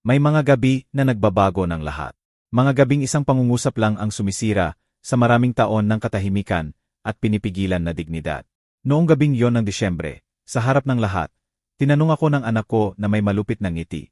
May mga gabi na nagbabago ng lahat. Mga gabing isang pangungusap lang ang sumisira sa maraming taon ng katahimikan at pinipigilan na dignidad. Noong gabing yon ng Disyembre, sa harap ng lahat, tinanong ako ng anak ko na may malupit na ngiti.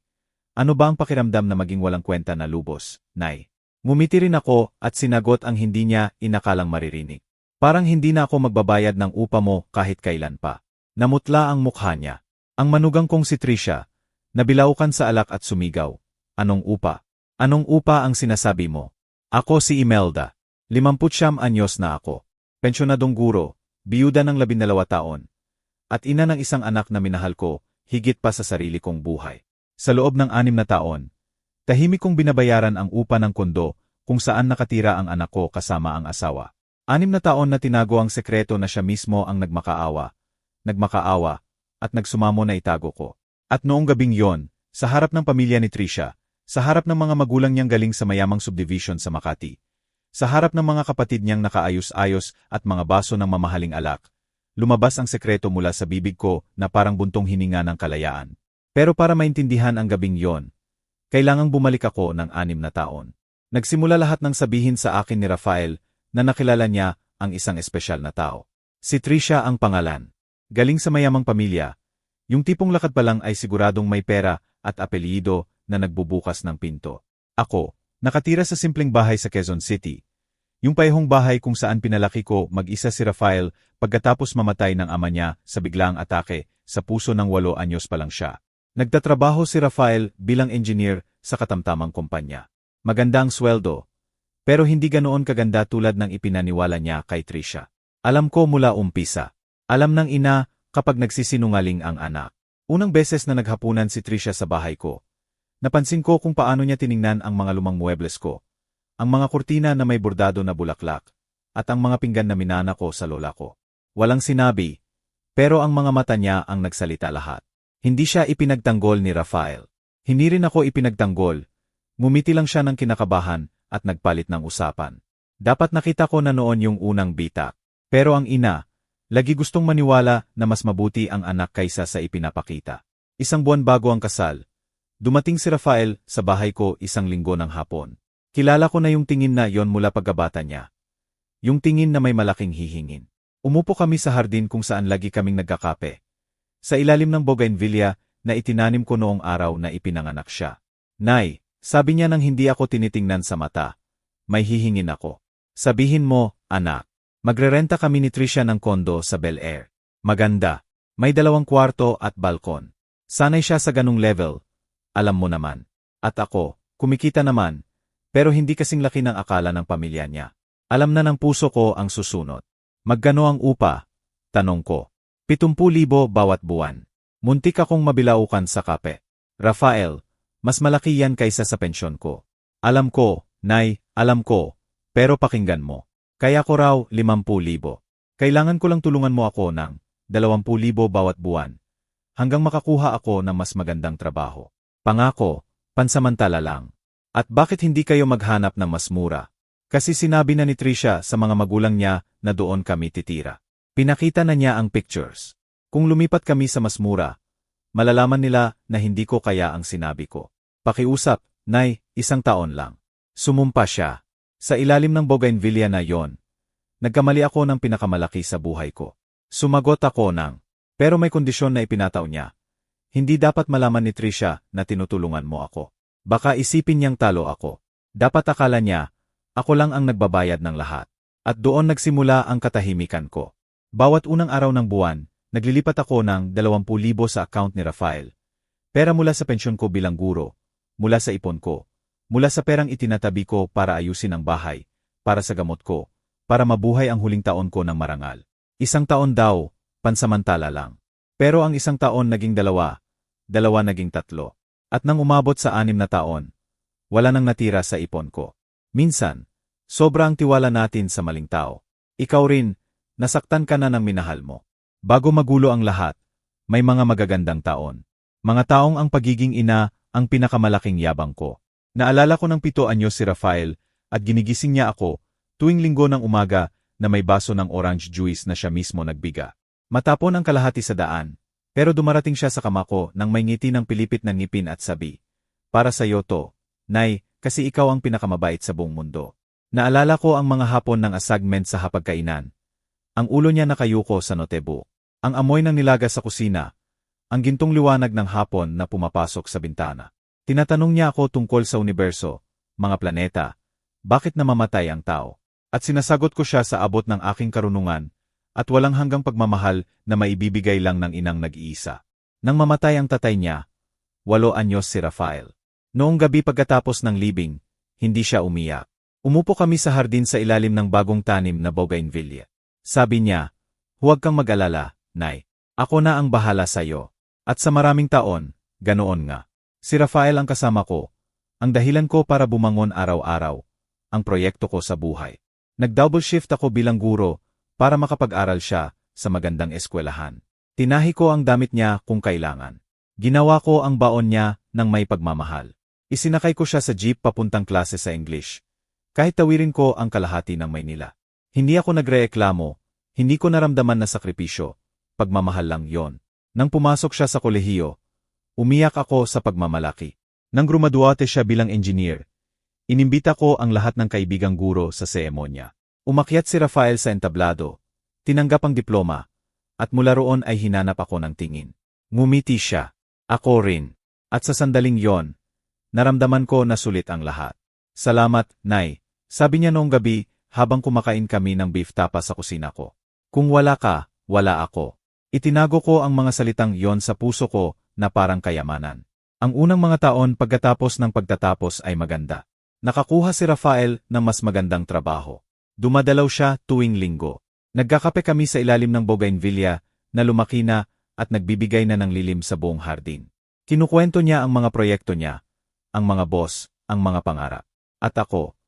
Ano ba ang pakiramdam na maging walang kwenta na lubos, Nay? Ngumiti rin ako at sinagot ang hindi niya inakalang maririnig. Parang hindi na ako magbabayad ng upa mo kahit kailan pa. Namutla ang mukha niya. Ang manugang kong si Tricia, nabilaukan sa alak at sumigaw. Anong upa? Anong upa ang sinasabi mo? Ako si Imelda. 59 anyos na ako. Pensyonadong guro, biyuda ng 12 taon. At ina ng isang anak na minahal ko, higit pa sa sarili kong buhay. Sa loob ng 6 na taon, tahimik kong binabayaran ang upa ng kondo kung saan nakatira ang anak ko kasama ang asawa. 6 na taon na tinago ang sekreto na siya mismo ang nagmakaawa, at nagsumamo na itago ko. At noong gabing yon, sa harap ng pamilya ni Tricia, sa harap ng mga magulang niyang galing sa mayamang subdivision sa Makati, sa harap ng mga kapatid niyang nakaayos-ayos at mga baso ng mamahaling alak, lumabas ang sekreto mula sa bibig ko na parang buntong hininga ng kalayaan. Pero para maintindihan ang gabing yon, kailangang bumalik ako ng 6 na taon. Nagsimula lahat ng sabihin sa akin ni Rafael na nakilala niya ang isang espesyal na tao. Si Tricia ang pangalan. Galing sa mayamang pamilya, yung tipong lakad pa lang ay siguradong may pera at apelyido na nagbubukas ng pinto. Ako, nakatira sa simpleng bahay sa Quezon City. Yung paihong bahay kung saan pinalaki ko mag-isa si Rafael pagkatapos mamatay ng ama niya sa biglaang atake sa puso ng 8 anyos pa lang siya. Nagtatrabaho si Rafael bilang engineer sa katamtamang kumpanya. Maganda ang sweldo, pero hindi ganoon kaganda tulad ng ipinaniwala niya kay Tricia. Alam ko mula umpisa. Alam ng ina kapag nagsisinungaling ang anak. Unang beses na naghapunan si Tricia sa bahay ko, napansin ko kung paano niya tiningnan ang mga lumang muebles ko, ang mga kurtina na may bordado na bulaklak, at ang mga pinggan na minana ko sa lola ko. Walang sinabi, pero ang mga mata niya ang nagsalita lahat. Hindi siya ipinagtanggol ni Rafael. Hindi rin ako ipinagtanggol. Ngumiti lang siya ng kinakabahan at nagpalit ng usapan. Dapat nakita ko na noon yung unang bitak. Pero ang ina, lagi gustong maniwala na mas mabuti ang anak kaysa sa ipinapakita. 1 buwan bago ang kasal, dumating si Rafael sa bahay ko 1 linggo ng hapon. Kilala ko na yung tingin na yon mula pagkabata niya. Yung tingin na may malaking hihingin. Umupo kami sa hardin kung saan lagi kaming nagkakape. Sa ilalim ng bougainvillea na itinanim ko noong araw na ipinanganak siya. Nay, sabi niya nang hindi ako tinitingnan sa mata. May hihingin ako. Sabihin mo, anak. Magrerenta kami ni Tricia ng kondo sa Bel Air. Maganda. May 2 kwarto at balkon. Sanay siya sa ganung level. Alam mo naman. At ako, kumikita naman. Pero hindi kasing laki ng akala ng pamilya niya. Alam na ng puso ko ang susunod. Magkano ang upa? Tanong ko. 70,000 bawat buwan. Muntik akong mabilaukan sa kape. Rafael, mas malaki yan kaysa sa pensyon ko. Alam ko, Nay, alam ko. Pero pakinggan mo. Kaya ko raw 50,000. Kailangan ko lang tulungan mo ako ng 20,000 bawat buwan. Hanggang makakuha ako ng mas magandang trabaho. Pangako, pansamantala lang. At bakit hindi kayo maghanap ng mas mura? Kasi sinabi na ni Tricia sa mga magulang niya na doon kami titira. Pinakita na niya ang pictures. Kung lumipat kami sa mas mura, malalaman nila na hindi ko kaya ang sinabi ko. Pakiusap, Nay, 1 taon lang. Sumumpa siya. Sa ilalim ng bougainvillea na yon, nagkamali ako ng pinakamalaki sa buhay ko. Sumagot ako ng, pero may kondisyon na ipinataw niya. Hindi dapat malaman ni Tricia na tinutulungan mo ako. Baka isipin niyang talo ako. Dapat akala niya, ako lang ang nagbabayad ng lahat. At doon nagsimula ang katahimikan ko. Bawat unang araw ng buwan, naglilipat ako ng 20,000 sa account ni Rafael. Pera mula sa pensyon ko bilang guro, mula sa ipon ko, mula sa perang itinatabi ko para ayusin ang bahay, para sa gamot ko, para mabuhay ang huling taon ko ng marangal. 1 taon daw, pansamantala lang. Pero ang 1 taon naging 2, 2 naging 3. At nang umabot sa 6 na taon, wala nang natira sa ipon ko. Minsan, sobra ang tiwala natin sa maling tao. Ikaw rin, nasaktan ka na ng minahal mo. Bago magulo ang lahat, may mga magagandang taon. Mga taong ang pagiging ina ang pinakamalaking yabang ko. Naalala ko ng 7 anyos si Rafael at ginigising niya ako tuwing linggo ng umaga na may baso ng orange juice na siya mismo nagbiga. Matapon ang kalahati sa daan, pero dumarating siya sa kama ko nang may ngiti ng pilipit na ngipin at sabi, para sa'yo to, Nay, kasi ikaw ang pinakamabait sa buong mundo. Naalala ko ang mga hapon ng assignment sa hapagkainan. Ang ulo niya nakayuko sa notebook. Ang amoy ng nilaga sa kusina. Ang gintong liwanag ng hapon na pumapasok sa bintana. Tinatanong niya ako tungkol sa universo, mga planeta, bakit namamatay ang tao. At sinasagot ko siya sa abot ng aking karunungan, at walang hanggang pagmamahal na maibibigay lang ng inang nag-iisa. Nang mamatay ang tatay niya, 8 anyos si Rafael. Noong gabi pagkatapos ng libing, hindi siya umiyak. Umupo kami sa hardin sa ilalim ng bagong tanim na bougainvillea. Sabi niya, huwag kang mag-alala, Nay. Ako na ang bahala sa'yo. At sa maraming taon, ganoon nga. Si Rafael ang kasama ko, ang dahilan ko para bumangon araw-araw, ang proyekto ko sa buhay. Nag-double shift ako bilang guro para makapag-aral siya sa magandang eskwelahan. Tinahi ko ang damit niya kung kailangan. Ginawa ko ang baon niya ng may pagmamahal. Isinakay ko siya sa jeep papuntang klase sa English. Kahit tawirin ko ang kalahati ng Maynila. Hindi ako nagreeklamo, hindi ko naramdaman na sakripisyo, pagmamahal lang yon. Nang pumasok siya sa kolehiyo, umiyak ako sa pagmamalaki. Nang grumaduate siya bilang engineer, inimbita ko ang lahat ng kaibigang guro sa seremonya. Umakyat si Rafael sa entablado, tinanggap ang diploma, at mula roon ay hinanap ako ng tingin. Ngumiti siya, ako rin, at sa sandaling yon, naramdaman ko na sulit ang lahat. Salamat, Nay, sabi niya noong gabi habang kumakain kami ng beef tapa sa kusina ko. Kung wala ka, wala ako. Itinago ko ang mga salitang yon sa puso ko na parang kayamanan. Ang unang mga taon pagkatapos ng pagtatapos ay maganda. Nakakuha si Rafael ng mas magandang trabaho. Dumadalaw siya tuwing linggo. Nagkakape kami sa ilalim ng bougainvillea na lumaki na at nagbibigay na ng lilim sa buong hardin. Kinukwento niya ang mga proyekto niya, ang mga boss, ang mga pangarap. At ako,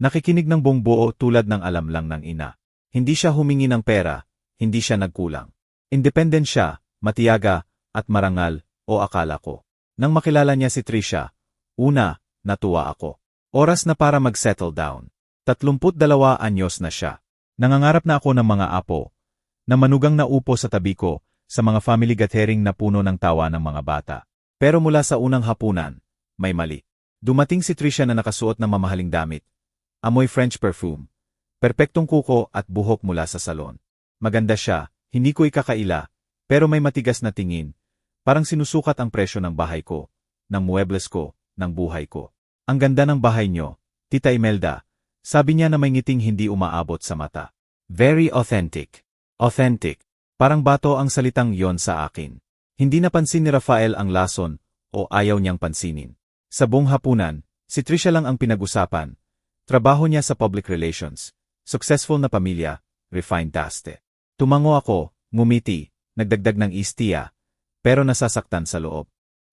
nakikinig ng buong buo tulad ng alam lang ng ina. Hindi siya humingi ng pera, hindi siya nagkulang. Independent siya, matiyaga, at marangal, o akala ko. Nang makilala niya si Trisha, una, natuwa ako. Oras na para mag-settle down. 32 anyos na siya. Nangangarap na ako ng mga apo, na manugang na upo sa tabi ko, sa mga family gathering na puno ng tawa ng mga bata. Pero mula sa unang hapunan, may mali. Dumating si Trisha na nakasuot ng mamahaling damit. Amoy French perfume. Perpektong kuko at buhok mula sa salon. Maganda siya, hindi ko ikakaila, pero may matigas na tingin. Parang sinusukat ang presyo ng bahay ko, ng muebles ko, ng buhay ko. Ang ganda ng bahay niyo, Tita Imelda, sabi niya na may ngiting hindi umaabot sa mata. Very authentic. Authentic. Parang bato ang salitang yon sa akin. Hindi napansin ni Rafael ang lason o ayaw niyang pansinin. Sa buong hapunan, si Trisha lang ang pinag-usapan. Trabaho niya sa public relations, successful na pamilya, refined taste. Tumango ako, ngumiti, nagdagdag ng istiya, pero nasasaktan sa loob.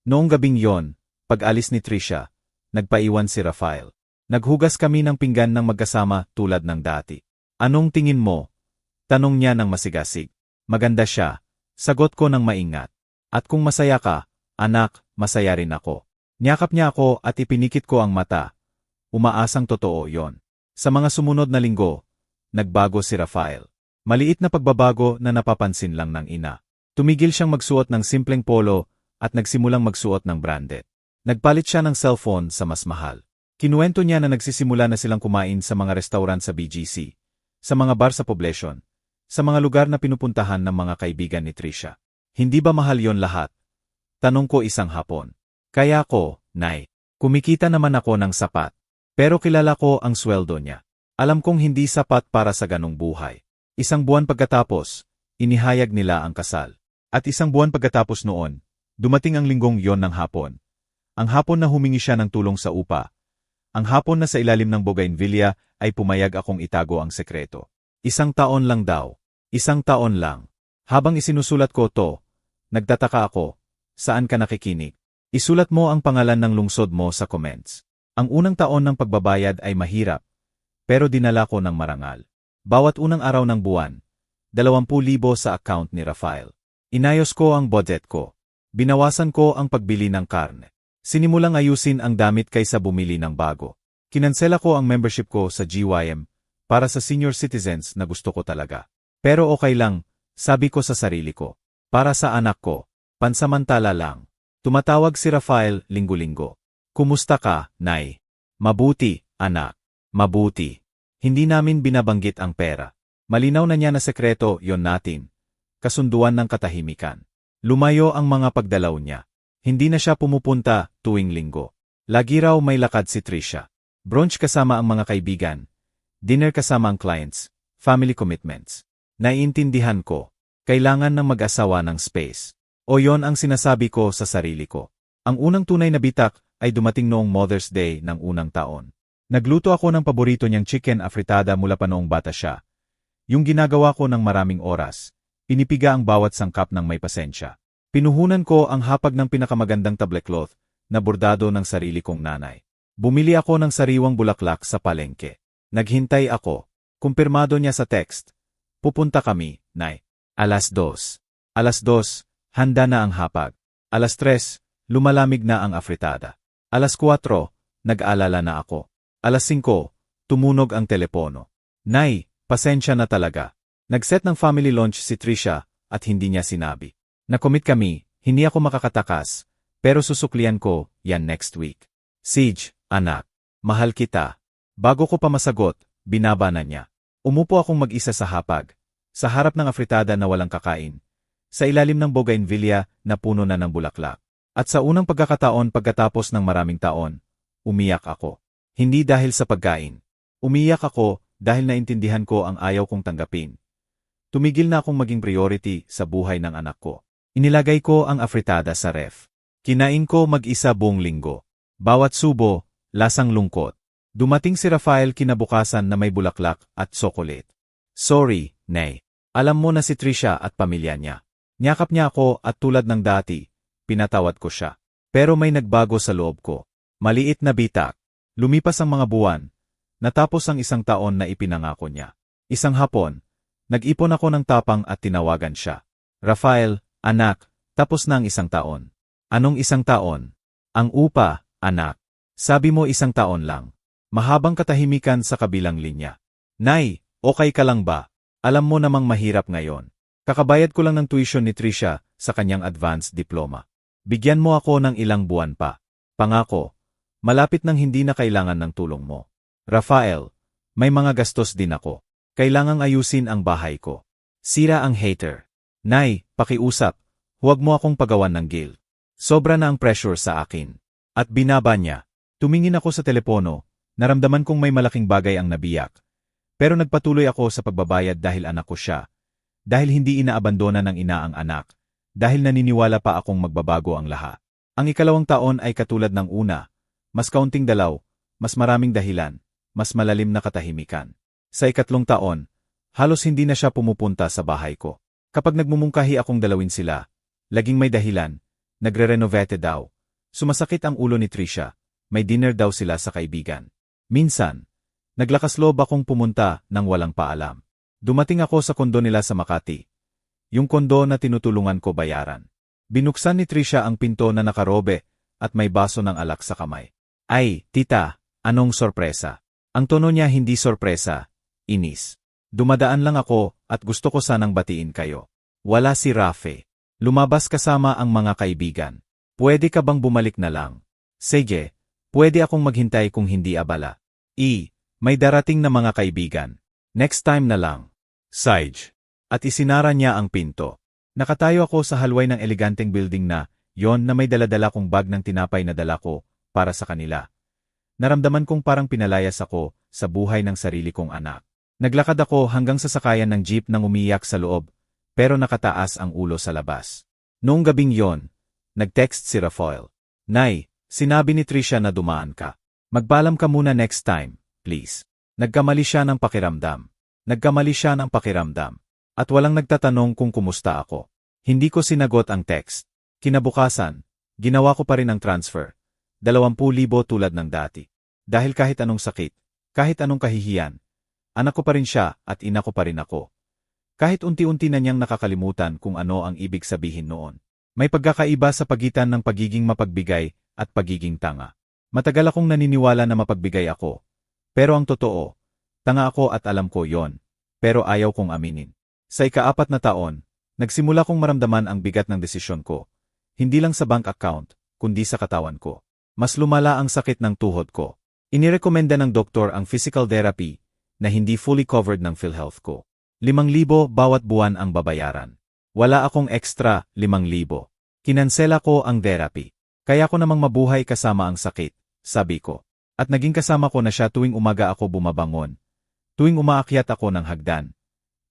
Noong gabing yon, pag-alis ni Trisha, nagpaiwan si Rafael. Naghugas kami ng pinggan ng magkasama tulad ng dati. Anong tingin mo? Tanong niya ng masigasig. Maganda siya. Sagot ko ng maingat. At kung masaya ka, anak, masaya rin ako. Niyakap niya ako at ipinikit ko ang mata. Umaasang totoo yon. Sa mga sumunod na linggo, nagbago si Rafael. Maliit na pagbabago na napapansin lang ng ina. Tumigil siyang magsuot ng simpleng polo at nagsimulang magsuot ng branded. Nagpalit siya ng cellphone sa mas mahal. Kinuwento niya na nagsisimula na silang kumain sa mga restaurant sa BGC, sa mga bar sa Poblacion, sa mga lugar na pinupuntahan ng mga kaibigan ni Trisha. Hindi ba mahal yon lahat? Tanong ko isang hapon. Kaya ko, Nay, kumikita naman ako ng sapat. Pero kilala ko ang sweldo niya. Alam kong hindi sapat para sa ganong buhay. Isang buwan pagkatapos, inihayag nila ang kasal. At isang buwan pagkatapos noon, dumating ang linggong yon ng hapon. Ang hapon na humingi siya ng tulong sa upa. Ang hapon na sa ilalim ng bougainvillea ay pumayag akong itago ang sekreto. 1 taon lang daw. 1 taon lang. Habang isinusulat ko to, nagtataka ako, saan ka nakikinig? Isulat mo ang pangalan ng lungsod mo sa comments. Ang unang taon ng pagbabayad ay mahirap, pero dinala ko ng marangal. Bawat unang araw ng buwan, 20,000 sa account ni Rafael. Inayos ko ang budget ko. Binawasan ko ang pagbili ng karne. Sinimulang ayusin ang damit kaysa bumili ng bago. Kinansela ko ang membership ko sa GYM para sa senior citizens na gusto ko talaga. Pero okay lang, sabi ko sa sarili ko. Para sa anak ko, pansamantala lang. Tumatawag si Rafael linggo-linggo. Kumusta ka, Nay? Mabuti, anak. Mabuti. Hindi namin binabanggit ang pera. Malinaw na niya na sekreto yon natin. Kasunduan ng katahimikan. Lumayo ang mga pagdalaw niya. Hindi na siya pumupunta tuwing linggo. Lagi raw may lakad si Trisha. Brunch kasama ang mga kaibigan. Dinner kasama ang clients. Family commitments. Naiintindihan ko. Kailangan ng mag-asawa ng space. O yon ang sinasabi ko sa sarili ko. Ang unang tunay na bitak ay dumating noong Mother's Day ng unang taon. Nagluto ako ng paborito niyang chicken afritada mula pa noong bata siya. Yung ginagawa ko ng maraming oras. Pinipiga ang bawat sangkap ng may pasensya. Pinuhunan ko ang hapag ng pinakamagandang tablecloth na bordado ng sarili kong nanay. Bumili ako ng sariwang bulaklak sa palengke. Naghintay ako. Kumpirmado niya sa text. Pupunta kami, Nay. 2:00. 2:00, handa na ang hapag. 3:00, lumalamig na ang afritada. 4:00, nag-alala na ako. 5:00, tumunog ang telepono. Nay, pasensya na talaga. Nag-set ng family lunch si Trisha at hindi niya sinabi. Nakomit kami, hindi ako makakatakas, pero susuklian ko yan next week. Sige, anak. Mahal kita. Bago ko pa masagot, binaba na niya. Umupo akong mag-isa sa hapag, sa harap ng afritada na walang kakain, sa ilalim ng bougainvillea na puno na ng bulaklak. At sa unang pagkakataon pagkatapos ng maraming taon, umiyak ako. Hindi dahil sa pagkain. Umiyak ako dahil naintindihan ko ang ayaw kong tanggapin. Tumigil na akong maging priority sa buhay ng anak ko. Inilagay ko ang afritada sa ref. Kinain ko mag-isa buong linggo. Bawat subo, lasang lungkot. Dumating si Rafael kinabukasan na may bulaklak at tsokolate. Sorry, Nay. Alam mo na si Trisha at pamilya niya. Niyakap niya ako at tulad ng dati, pinatawad ko siya. Pero may nagbago sa loob ko. Maliit na bitak. Lumipas ang mga buwan. Natapos ang 1 taon na ipinangako niya. Isang hapon, nag-ipon ako ng tapang at tinawagan siya. Rafael, anak, tapos na ang 1 taon. Anong 1 taon? Ang upa, anak. Sabi mo 1 taon lang. Mahabang katahimikan sa kabilang linya. Nay, okay ka lang ba? Alam mo namang mahirap ngayon. Kakabayad ko lang ng tuition ni Trisha sa kanyang advanced diploma. Bigyan mo ako ng ilang buwan pa. Pangako, malapit nang hindi na kailangan ng tulong mo. Rafael, may mga gastos din ako. Kailangang ayusin ang bahay ko. Sira ang hater. Nay, pakiusap, huwag mo akong pagawan ng guilt. Sobra na ang pressure sa akin. At binaba niya. Tumingin ako sa telepono. Naramdaman kong may malaking bagay ang nabiyak. Pero nagpatuloy ako sa pagbabayad dahil anak ko siya. Dahil hindi inaabandona ng ina ang anak. Dahil naniniwala pa akong magbabago ang lahat. Ang 2 taon ay katulad ng una. Mas kaunting dalaw, mas maraming dahilan, mas malalim na katahimikan. Sa 3 taon, halos hindi na siya pumupunta sa bahay ko. Kapag nagmumungkahi akong dalawin sila, laging may dahilan, nagre-renovate daw. Sumasakit ang ulo ni Trisha, may dinner daw sila sa kaibigan. Minsan, naglakas loob akong pumunta nang walang paalam. Dumating ako sa kondo nila sa Makati. Yung kondo na tinutulungan ko bayaran. Binuksan ni Trisha ang pinto na nakarobe at may baso ng alak sa kamay. Ay, tita, anong sorpresa? Ang tono niya hindi sorpresa, inis. Dumadaan lang ako at gusto ko sanang batiin kayo. Wala si Rafe. Lumabas kasama ang mga kaibigan. Pwede ka bang bumalik na lang? Sige. Pwede akong maghintay kung hindi abala. May darating na mga kaibigan. Next time na lang. Sage. At isinara niya ang pinto. Nakatayo ako sa halway ng eleganteng building na, yon na may daladala kong bag ng tinapay na dala ko, para sa kanila. Naramdaman kong parang pinalayas ako sa buhay ng sarili kong anak. Naglakad ako hanggang sa sakayan ng jeep nang umiyak sa loob, pero nakataas ang ulo sa labas. Noong gabing yon, nag-text si Rafael. Nay, sinabi ni Trisha na dumaan ka. Magpaalam ka muna next time, please. Nagkamali siya ng pakiramdam. At walang nagtatanong kung kumusta ako. Hindi ko sinagot ang text. Kinabukasan, ginawa ko pa rin ang transfer. 20,000 tulad ng dati. Dahil kahit anong sakit, kahit anong kahihiyan, anak ko pa rin siya at ina ko pa rin ako. Kahit unti-unti na niyang nakakalimutan kung ano ang ibig sabihin noon. May pagkakaiba sa pagitan ng pagiging mapagbigay at pagiging tanga. Matagal akong naniniwala na mapagbigay ako. Pero ang totoo, tanga ako at alam ko yon. Pero ayaw kong aminin. Sa 4 na taon, nagsimula kong maramdaman ang bigat ng desisyon ko. Hindi lang sa bank account, kundi sa katawan ko. Mas lumala ang sakit ng tuhod ko. Inirekomenda ng doktor ang physical therapy na hindi fully covered ng PhilHealth ko. 5,000 bawat buwan ang babayaran. Wala akong extra 5,000. Kinansela ko ang therapy. Kaya ko namang mabuhay kasama ang sakit, sabi ko. At naging kasama ko na siya tuwing umaga ako bumabangon. Tuwing umaakyat ako ng hagdan.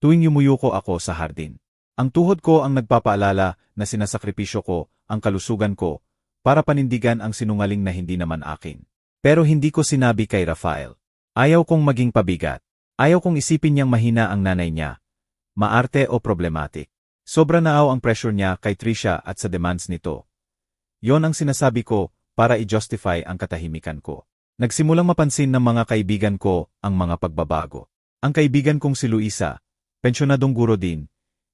Tuwing yumuyuko ako sa hardin. Ang tuhod ko ang nagpapaalala na sinasakripisyo ko ang kalusugan ko para panindigan ang sinungaling na hindi naman akin. Pero hindi ko sinabi kay Rafael. Ayaw kong maging pabigat. Ayaw kong isipin niyang mahina ang nanay niya. Maarte o problematic. Sobra naaw ang pressure niya kay Trisha at sa demands nito. Yon ang sinasabi ko para i-justify ang katahimikan ko. Nagsimulang mapansin ng mga kaibigan ko ang mga pagbabago. Ang kaibigan kong si Luisa, pensyonadong guro din,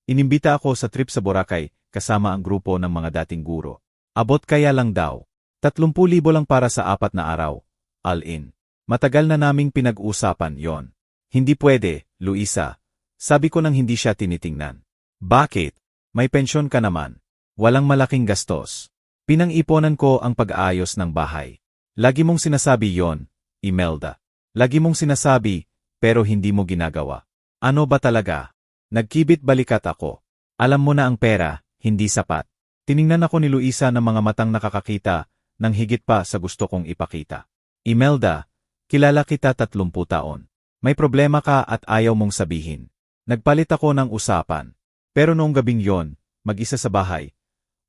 inimbita ako sa trip sa Boracay kasama ang grupo ng mga dating guro. Abot kaya lang daw. 30,000 lang para sa 4 na araw. All in. Matagal na naming pinag-usapan yon. Hindi pwede, Luisa. Sabi ko nang hindi siya tinitingnan. Bakit? May pensyon ka naman. Walang malaking gastos. Pinang-iponan ko ang pag-aayos ng bahay. Lagi mong sinasabi yon, Imelda. Lagi mong sinasabi, pero hindi mo ginagawa. Ano ba talaga? Nagkibit balikat ako. Alam mo na ang pera, hindi sapat. Tiningnan ako ni Luisa ng mga matang nakakakita, nang higit pa sa gusto kong ipakita. Imelda, kilala kita 30 taon. May problema ka at ayaw mong sabihin. Nagpalit ako ng usapan. Pero noong gabing yon, mag-isa sa bahay,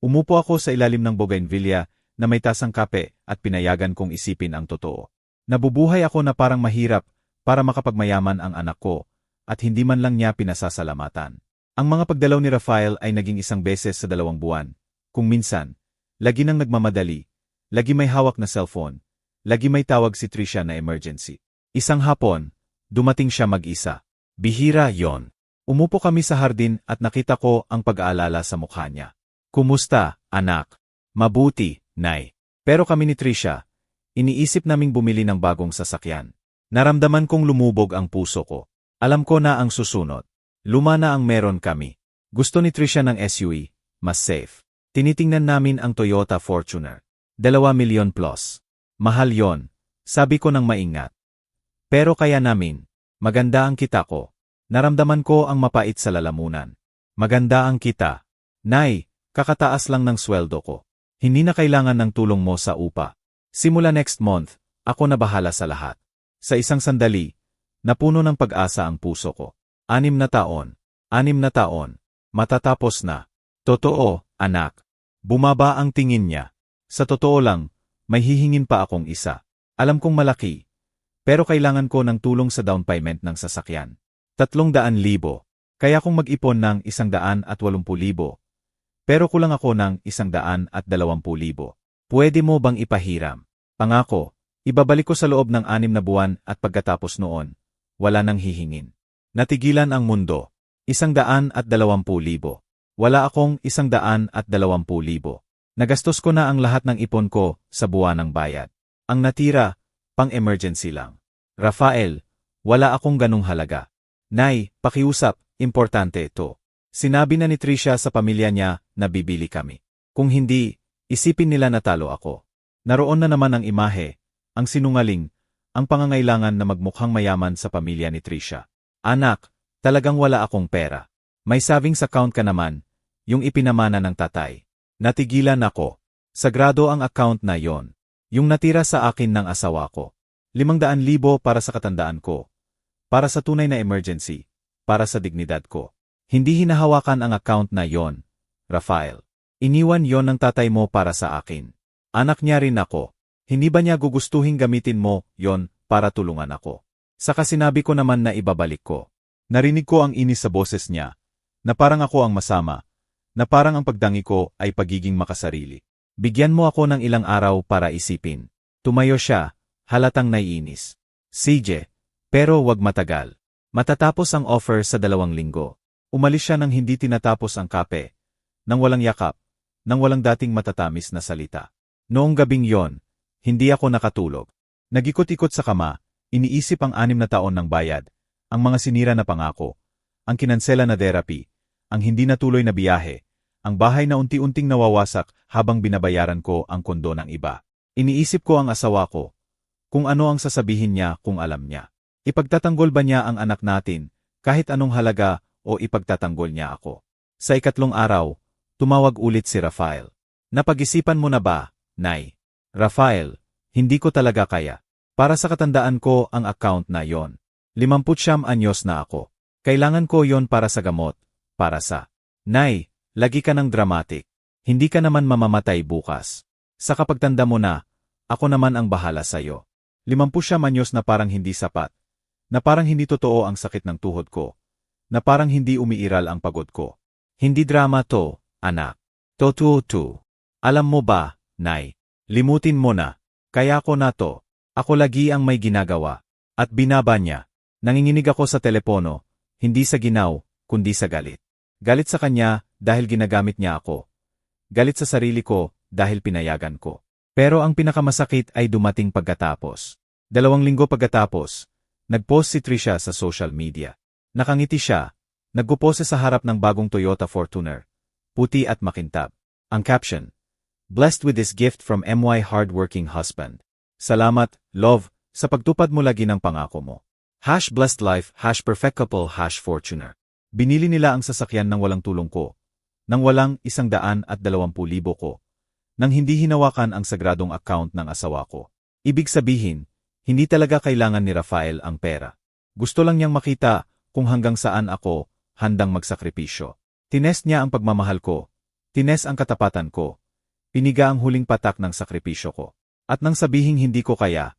umupo ako sa ilalim ng bougainvillea na may tasang kape at pinayagan kong isipin ang totoo. Nabubuhay ako na parang mahirap para makapagmayaman ang anak ko at hindi man lang niya pinasasalamatan. Ang mga pagdalaw ni Rafael ay naging 1 beses sa 2 buwan. Kung minsan, lagi nang nagmamadali, lagi may hawak na cellphone, lagi may tawag si Trisha na emergency. Isang hapon, dumating siya mag-isa. Bihira yon. Umupo kami sa hardin at nakita ko ang pag-aalala sa mukha niya. Kumusta, anak? Mabuti, Nay. Pero kami ni Trisha, iniisip naming bumili ng bagong sasakyan. Naramdaman kong lumubog ang puso ko. Alam ko na ang susunod. Luma na ang meron kami. Gusto ni Trisha ng SUV, mas safe. Tinitingnan namin ang Toyota Fortuner. 2 milyon plus. Mahal yon, sabi ko nang maingat. Pero kaya namin, maganda ang kita ko. Naramdaman ko ang mapait sa lalamunan. Maganda ang kita. Nay, kakataas lang ng sweldo ko. Hindi na kailangan ng tulong mo sa upa. Simula next month, ako na bahala sa lahat. Sa isang sandali, napuno ng pag-asa ang puso ko. 6 na taon. 6 na taon. Matatapos na. Totoo, anak. Bumaba ang tingin niya. Sa totoo lang, may hihingin pa akong isa. Alam kong malaki. Pero kailangan ko ng tulong sa down payment ng sasakyan. 300,000. Kaya kung mag-ipon ng 180,000. Pero kulang ako ng 120,000. Pwede mo bang ipahiram? Pangako, ibabalik ko sa loob ng 6 na buwan at pagkatapos noon, wala nang hihingin. Natigilan ang mundo. 120,000. Wala akong 120,000. Nagastos ko na ang lahat ng ipon ko sa buwan ng bayad. Ang natira, pang-emergency lang. Rafael, wala akong ganung halaga. Nay, pakiusap, importante ito. Sinabi na ni Trisha sa pamilya niya na bibili kami. Kung hindi, isipin nila natalo ako. Naroon na naman ang imahe, ang sinungaling, ang pangangailangan na magmukhang mayaman sa pamilya ni Trisha. Anak, talagang wala akong pera. May savings account ka naman, yung ipinamana ng tatay. Natigilan ako. Sagrado ang account na yon. Yung natira sa akin ng asawa ko. 500,000 para sa katandaan ko. Para sa tunay na emergency. Para sa dignidad ko. Hindi hinahawakan ang account na yon, Rafael. Iniwan yon ng tatay mo para sa akin. Anak niya rin ako. Hindi ba niya gugustuhin gamitin mo yon para tulungan ako? Saka sinabi ko naman na ibabalik ko. Narinig ko ang inis sa boses niya, na parang ako ang masama, na parang ang pagdangi ko ay pagiging makasarili. Bigyan mo ako ng ilang araw para isipin. Tumayo siya, halatang naiinis. CJ, pero wag matagal. Matatapos ang offer sa 2 linggo. Umalis siya nang hindi tinatapos ang kape, nang walang yakap, nang walang dating matatamis na salita. Noong gabing yon, hindi ako nakatulog. Nagikot-ikot sa kama, iniisip ang 6 na taon ng bayad, ang mga sinira na pangako, ang kinansela na therapy, ang hindi natuloy na biyahe, ang bahay na unti-unting nawawasak habang binabayaran ko ang kondo ng iba. Iniisip ko ang asawa ko. Kung ano ang sasabihin niya kung alam niya. Ipagtatanggol ba niya ang anak natin, kahit anong halaga, o ipagtatanggol niya ako? Sa ikatlong araw, tumawag ulit si Rafael. Napag-isipan mo na ba, Nay? Rafael, hindi ko talaga kaya. Para sa katandaan ko ang account na yon. 59 anyos na ako. Kailangan ko yon para sa gamot, para sa... Nay, lagi ka ng dramatic. Hindi ka naman mamamatay bukas. Sa kapagtanda mo na, ako naman ang bahala sa'yo. 59 anyos na parang hindi sapat. Na parang hindi totoo ang sakit ng tuhod ko. Na parang hindi umiiral ang pagod ko. Hindi drama to, anak. Totoo. Alam mo ba, Nay? Limutin mo na. Kaya ko na to. Ako lagi ang may ginagawa. At binaba niya. Nanginginig ako sa telepono, hindi sa ginaw, kundi sa galit. Galit sa kanya dahil ginagamit niya ako. Galit sa sarili ko dahil pinayagan ko. Pero ang pinakamasakit ay dumating pagkatapos. 2 linggo pagkatapos, nagpost si Trisha sa social media. Nakangiti siya, nagpupose sa harap ng bagong Toyota Fortuner. Puti at makintab. Ang caption, "Blessed with this gift from MY hardworking husband. Salamat, love, sa pagtupad mo lagi ng pangako mo. #blessed life, #perfect couple, #fortuner." Binili nila ang sasakyan ng walang tulong ko. Nang walang 120,000 ko. Nang hindi hinawakan ang sagradong account ng asawa ko. Ibig sabihin, hindi talaga kailangan ni Rafael ang pera. Gusto lang niyang makita kung hanggang saan ako handang magsakripisyo. Tinest niya ang pagmamahal ko. Tinest ang katapatan ko. Piniga ang huling patak ng sakripisyo ko. At nang sabihing hindi ko kaya,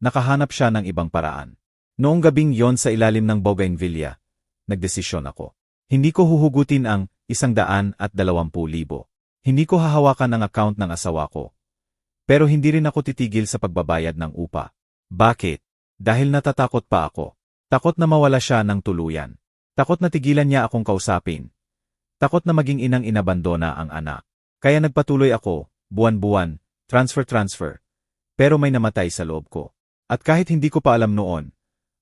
nakahanap siya ng ibang paraan. Noong gabing yon sa ilalim ng bougainvillea, nagdesisyon ako. Hindi ko huhugutin ang 120,000. Hindi ko hahawakan ang account ng asawa ko. Pero hindi rin ako titigil sa pagbabayad ng upa. Bakit? Dahil natatakot pa ako. Takot na mawala siya ng tuluyan. Takot na tigilan niya akong kausapin. Takot na maging inang inabandona ang anak. Kaya nagpatuloy ako, buwan-buwan, transfer. Pero may namatay sa loob ko. At kahit hindi ko pa alam noon,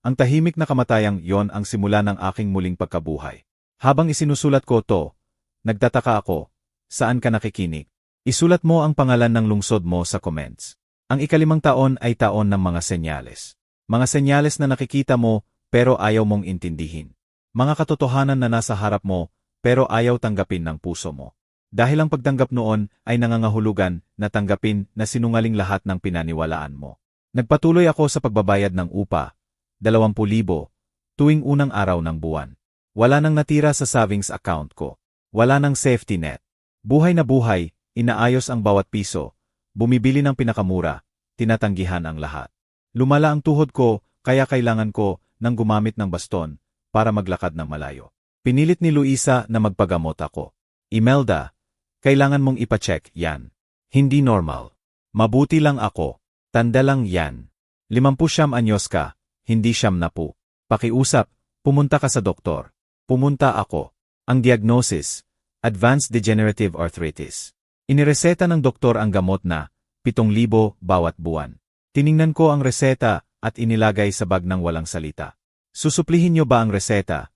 ang tahimik na kamatayang yon ang simula ng aking muling pagkabuhay. Habang isinusulat ko to, nagtataka ako, saan ka nakikinig? Isulat mo ang pangalan ng lungsod mo sa comments. Ang ika-5 taon ay taon ng mga senyales. Mga senyales na nakikita mo pero ayaw mong intindihin. Mga katotohanan na nasa harap mo pero ayaw tanggapin ng puso mo. Dahil ang pagtanggap noon ay nangangahulugan na tanggapin na sinungaling lahat ng pinaniwalaan mo. Nagpatuloy ako sa pagbabayad ng upa. 20,000, tuwing unang araw ng buwan. Wala nang natira sa savings account ko. Wala nang safety net. Buhay na buhay, inaayos ang bawat piso, bumibili ng pinakamura, tinatanggihan ang lahat. Lumala ang tuhod ko, kaya kailangan ko nang gumamit ng baston para maglakad ng malayo. Pinilit ni Luisa na magpagamot ako. Imelda, kailangan mong ipacheck yan. Hindi normal. Mabuti lang ako. Tanda lang yan. 50 anyos ka. Hindi 70. Pakiusap, pumunta ka sa doktor. Pumunta ako. Ang diagnosis, advanced degenerative arthritis. Inireseta ng doktor ang gamot na 7,000 bawat buwan. Tiningnan ko ang reseta at inilagay sa bag ng walang salita. Susuplihin niyo ba ang reseta?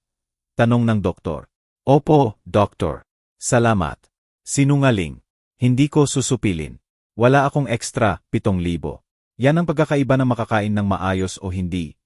Tanong ng doktor. Opo, doktor. Salamat. Sinungaling. Hindi ko susupilin. Wala akong extra 7,000. Yan ang pagkakaiba ng makakain ng maayos o hindi.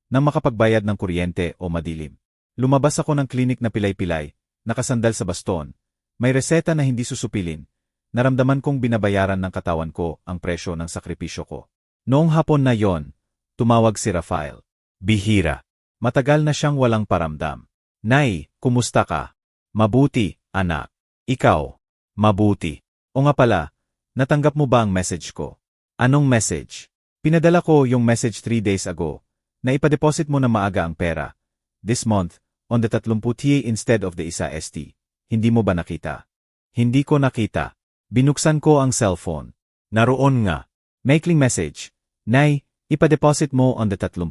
Nang makapagbayad ng kuryente o madilim. Lumabas ako ng klinik na pilay-pilay, nakasandal sa baston. May reseta na hindi susupilin. Naramdaman kong binabayaran ng katawan ko ang presyo ng sakripisyo ko. Noong hapon na yon, tumawag si Rafael. Bihira. Matagal na siyang walang paramdam. Nay, kumusta ka? Mabuti, anak. Ikaw? Mabuti. O nga pala, natanggap mo ba ang message ko? Anong message? Pinadala ko yung message 3 days ago. Na ipadeposit mo na maaga ang pera. This month, on the 30 instead of the 1 ST. Hindi mo ba nakita? Hindi ko nakita. Binuksan ko ang cellphone. Naroon nga. Maikling message. Nay, ipadeposit mo on the 30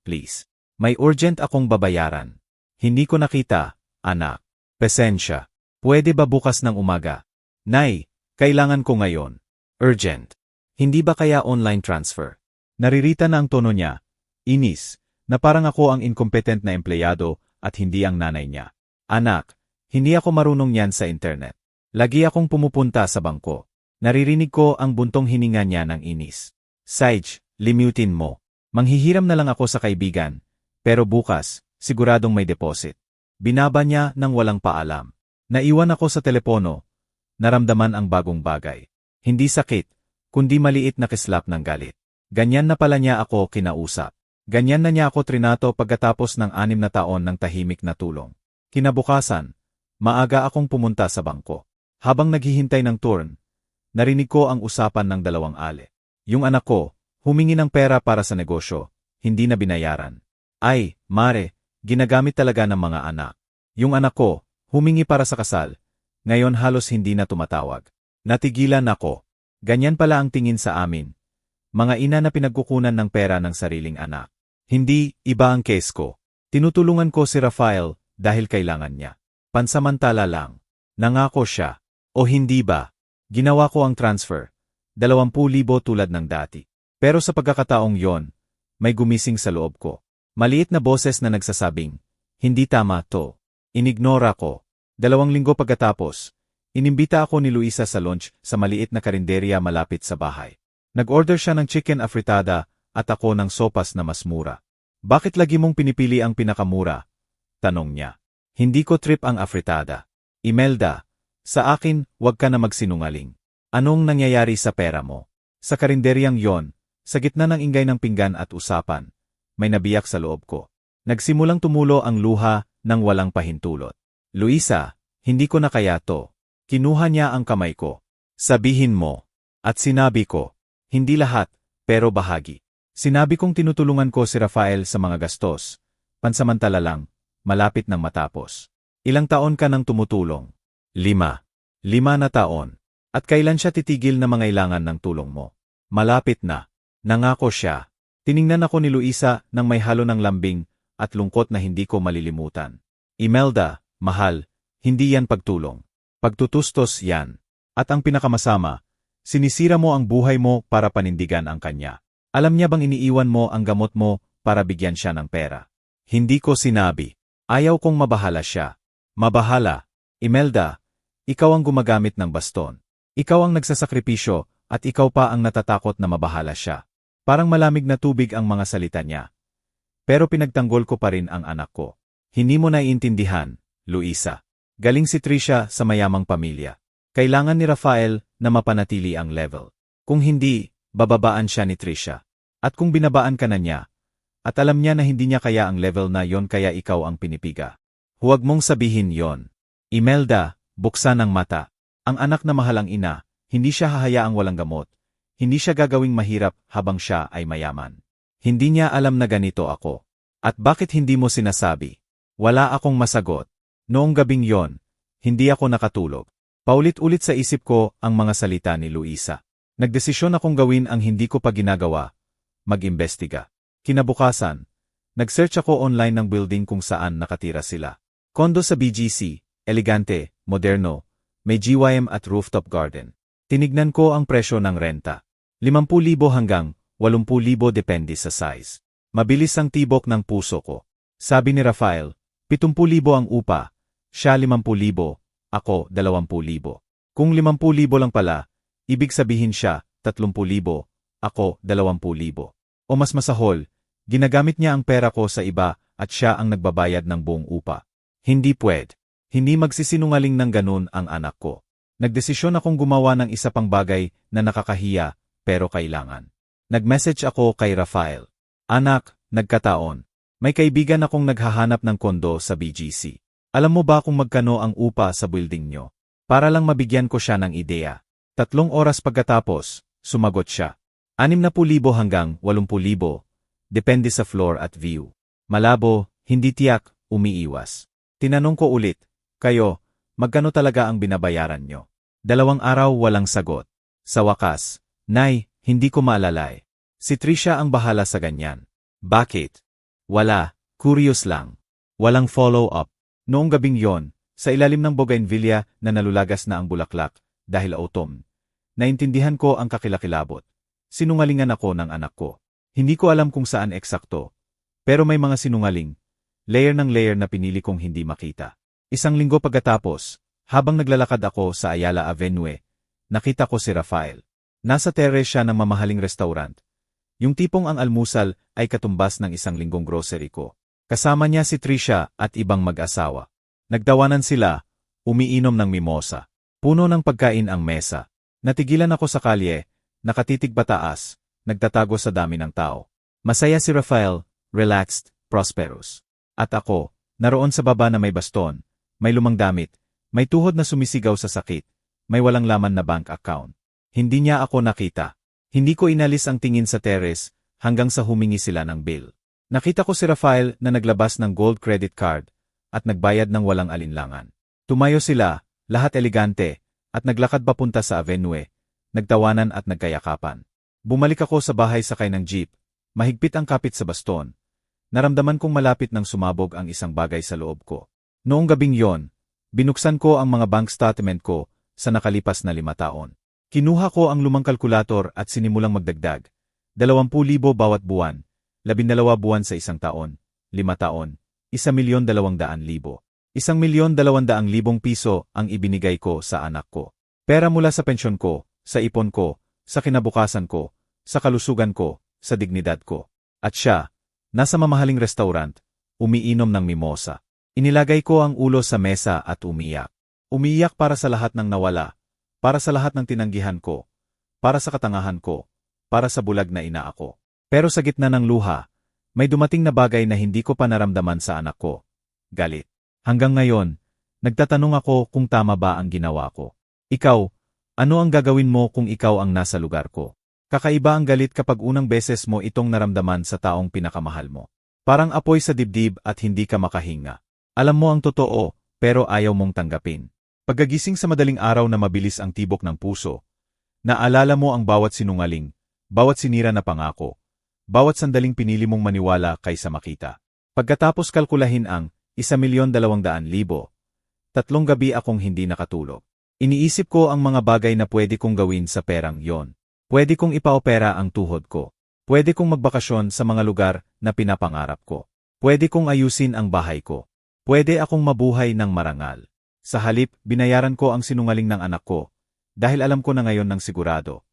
please. May urgent akong babayaran. Hindi ko nakita, anak. Pasensya. Pwede ba bukas ng umaga? Nay, kailangan ko ngayon. Urgent. Hindi ba kaya online transfer? Naririta na ang tono niya. Inis, na parang ako ang incompetent na empleyado at hindi ang nanay niya. Anak, hindi ako marunong yan sa internet. Lagi akong pumupunta sa bangko. Naririnig ko ang buntong hininga niya ng inis. Sage, limutin mo. Manghihiram na lang ako sa kaibigan, pero bukas, siguradong may deposit. Binaba niya nang walang paalam. Naiwan ako sa telepono. Naramdaman ang bagong bagay. Hindi sakit, kundi maliit na kislap ng galit. Ganyan na pala niya ako kinausap. Ganyan na niya ako trinato pagkatapos ng 6 na taon ng tahimik na tulong. Kinabukasan, maaga akong pumunta sa bangko. Habang naghihintay ng turn, narinig ko ang usapan ng dalawang ale. Yung anak ko, humingi ng pera para sa negosyo, hindi na binayaran. Ay, mare, ginagamit talaga ng mga anak. Yung anak ko, humingi para sa kasal, ngayon halos hindi na tumatawag. Natigilan ako. Ganyan pala ang tingin sa amin. Mga ina na pinagkukunan ng pera ng sariling anak. Hindi, iba ang case ko. Tinutulungan ko si Rafael dahil kailangan niya. Pansamantala lang. Nangako siya. O hindi ba? Ginawa ko ang transfer. 20,000 tulad ng dati. Pero sa pagkakataong yon, may gumising sa loob ko. Maliit na boses na nagsasabing, hindi tama to. Inignora ko. 2 linggo pagkatapos, inimbita ako ni Luisa sa lunch sa maliit na karinderya malapit sa bahay. Nag-order siya ng chicken afritada at ako ng sopas na mas mura. Bakit lagi mong pinipili ang pinakamura? Tanong niya. Hindi ko trip ang afritada. Imelda, sa akin, wag ka na magsinungaling. Anong nangyayari sa pera mo? Sa karinderyang yon, sa gitna ng ingay ng pinggan at usapan, may nabiyak sa loob ko. Nagsimulang tumulo ang luha nang walang pahintulot. Luisa, hindi ko na kaya to. Kinuha niya ang kamay ko. Sabihin mo. At sinabi ko, hindi lahat, pero bahagi. Sinabi kong tinutulungan ko si Rafael sa mga gastos. Pansamantala lang, malapit nang matapos. Ilang taon ka nang tumutulong? 5. 5 na taon. At kailan siya titigil na mangailangan ng tulong mo? Malapit na. Nangako siya. Tiningnan ako ni Luisa nang may halo ng lambing at lungkot na hindi ko malilimutan. Imelda, mahal, hindi yan pagtulong. Pagtutustos yan. At ang pinakamasama, sinisira mo ang buhay mo para panindigan ang kanya. Alam niya bang iniiwan mo ang gamot mo para bigyan siya ng pera? Hindi ko sinabi. Ayaw kong mabahala siya. Mabahala. Imelda, ikaw ang gumagamit ng baston. Ikaw ang nagsasakripisyo at ikaw pa ang natatakot na mabahala siya. Parang malamig na tubig ang mga salita niya. Pero pinagtanggol ko pa rin ang anak ko. Hindi mo naiintindihan, Luisa. Galing si Trisha sa mayamang pamilya. Kailangan ni Rafael na mapanatili ang level. Kung hindi, bababaan siya ni Trisha. At kung binabaan ka na niya, at alam niya na hindi niya kaya ang level na yon kaya ikaw ang pinipiga. Huwag mong sabihin yon. Imelda, buksan ang mata. Ang anak na mahal ang ina, hindi siya hahayaang walang gamot. Hindi siya gagawing mahirap habang siya ay mayaman. Hindi niya alam na ganito ako. At bakit hindi mo sinasabi? Wala akong masagot. Noong gabing yon, hindi ako nakatulog. Paulit-ulit sa isip ko ang mga salita ni Luisa. Nagdesisyon akong gawin ang hindi ko pa ginagawa, mag-imbestiga. Kinabukasan, nag-search ako online ng building kung saan nakatira sila. Kondo sa BGC, elegante, moderno, may GYM at rooftop garden. Tinignan ko ang presyo ng renta. 50,000 hanggang 80,000 depende sa size. Mabilis ang tibok ng puso ko. Sabi ni Rafael, 70,000 ang upa, siya 50,000, ako 20,000. Kung 50,000 lang pala, ibig sabihin siya 30,000, ako 20,000. O mas masahol, ginagamit niya ang pera ko sa iba at siya ang nagbabayad ng buong upa. Hindi pwede. Hindi magsisinungaling ng ganun ang anak ko. Nagdesisyon akong gumawa ng isa pang bagay na nakakahiya, pero kailangan. Nag-message ako kay Rafael. Anak, nagkataon. May kaibigan akong naghahanap ng kondo sa BGC. Alam mo ba kung magkano ang upa sa building nyo? Para lang mabigyan ko siya ng ideya. 3 oras pagkatapos, sumagot siya. 60,000 hanggang 80,000. Depende sa floor at view. Malabo, hindi tiyak, umiiwas. Tinanong ko ulit, kayo, magkano talaga ang binabayaran nyo? 2 araw walang sagot. Sa wakas, Nay, hindi ko maalalay. Si Trisha ang bahala sa ganyan. Bakit? Wala, curious lang. Walang follow-up. Noong gabing yon, sa ilalim ng bougainvillea na nalulagas na ang bulaklak, dahil autumn, naintindihan ko ang kakilakilabot. Sinungalingan ako ng anak ko. Hindi ko alam kung saan eksakto. Pero may mga sinungaling, layer ng layer na pinili kong hindi makita. 1 linggo pagkatapos, habang naglalakad ako sa Ayala Avenue, nakita ko si Rafael. Nasa terrace siya ng mamahaling restaurant. Yung tipong ang almusal ay katumbas ng isang linggong grocery ko. Kasama niya si Trisha at ibang mag-asawa. Nagtawanan sila, umiinom ng mimosa. Puno ng pagkain ang mesa. Natigilan ako sa kalye, nakatitig pataas, nagtatago sa dami ng tao. Masaya si Rafael, relaxed, prosperous. At ako, naroon sa baba na may baston, may lumang damit, may tuhod na sumisigaw sa sakit, may walang laman na bank account. Hindi niya ako nakita. Hindi ko inalis ang tingin sa terrace hanggang sa humingi sila ng bill. Nakita ko si Rafael na naglabas ng gold credit card at nagbayad ng walang alinlangan. Tumayo sila, lahat elegante, at naglakad papunta sa avenue, nagtawanan at nagkayakapan. Bumalik ako sa bahay sakay ng jeep, mahigpit ang kapit sa baston. Naramdaman kong malapit nang sumabog ang isang bagay sa loob ko. Noong gabing yon, binuksan ko ang mga bank statement ko sa nakalipas na 5 taon. Kinuha ko ang lumang kalkulator at sinimulang magdagdag. 20,000 bawat buwan, 12 buwan sa isang taon, 5 taon, 1,200,000. 1,200,000 piso ang ibinigay ko sa anak ko. Pera mula sa pensyon ko, sa ipon ko, sa kinabukasan ko, sa kalusugan ko, sa dignidad ko. At siya, nasa mamahaling restaurant, umiinom ng mimosa. Inilagay ko ang ulo sa mesa at umiyak. Umiiyak para sa lahat ng nawala, para sa lahat ng tinanggihan ko, para sa katangahan ko, para sa bulag na ina ako. Pero sa gitna ng luha, may dumating na bagay na hindi ko pa naramdaman sa anak ko. Galit. Hanggang ngayon, nagtatanong ako kung tama ba ang ginawa ko. Ikaw, ano ang gagawin mo kung ikaw ang nasa lugar ko? Kakaiba ang galit kapag unang beses mo itong naramdaman sa taong pinakamahal mo. Parang apoy sa dibdib at hindi ka makahinga. Alam mo ang totoo, pero ayaw mong tanggapin. Pagkagising sa madaling araw na mabilis ang tibok ng puso, naalala mo ang bawat sinungaling, bawat sinira na pangako, bawat sandaling pinili mong maniwala kaysa makita. Pagkatapos kalkulahin ang 1,200,000, 3 gabi akong hindi nakatulog. Iniisip ko ang mga bagay na pwede kong gawin sa perang yon. Pwede kong ipaopera ang tuhod ko. Pwede kong magbakasyon sa mga lugar na pinapangarap ko. Pwede kong ayusin ang bahay ko. Pwede akong mabuhay ng marangal. Sa halip, binayaran ko ang sinungaling ng anak ko, dahil alam ko na ngayon ng sigurado.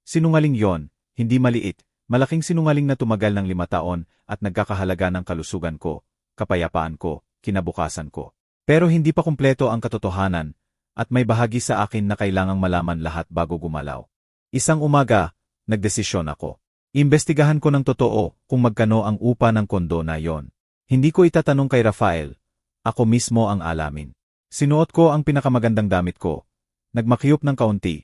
Sinungaling yon, hindi maliit, malaking sinungaling na tumagal ng 5 taon at nagkakahalaga ng kalusugan ko, kapayapaan ko, kinabukasan ko. Pero hindi pa kumpleto ang katotohanan, at may bahagi sa akin na kailangang malaman lahat bago gumalaw. Isang umaga, nagdesisyon ako. Imbestigahan ko ng totoo kung magkano ang upa ng kondo na yon. Hindi ko itatanong kay Rafael, ako mismo ang alamin. Sinuot ko ang pinakamagandang damit ko, nagmakyup ng kaunti,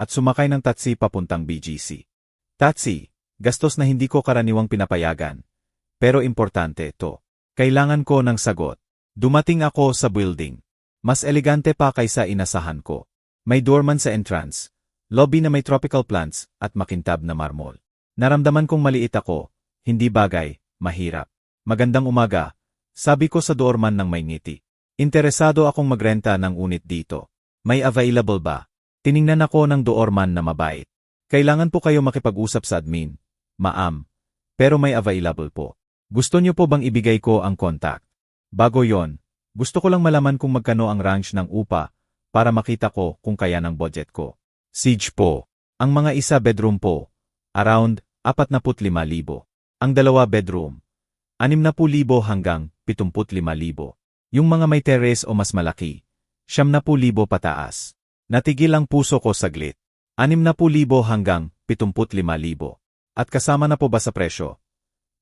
at sumakay ng taxi papuntang BGC. Taxi, gastos na hindi ko karaniwang pinapayagan. Pero importante ito. Kailangan ko ng sagot. Dumating ako sa building. Mas elegante pa kaysa inasahan ko. May doorman sa entrance, lobby na may tropical plants at makintab na marmol. Naramdaman kong maliit ako, hindi bagay, mahirap. Magandang umaga, sabi ko sa doorman ng may ngiti. Interesado akong magrenta ng unit dito. May available ba? Tiningnan ako ng doorman na mabait. Kailangan po kayo makipag-usap sa admin. Ma'am. Pero may available po. Gusto niyo po bang ibigay ko ang contact? Bago yon, gusto ko lang malaman kung magkano ang range ng upa para makita ko kung kaya ng budget ko. Siege po. Ang mga 1 bedroom po, around 45,000. Ang 2 bedroom, 60,000 hanggang 75,000. Yung mga may terrace o mas malaki, 70,000 pataas. Natigil ang puso ko saglit. 60,000 hanggang 75,000. At kasama na po ba sa presyo?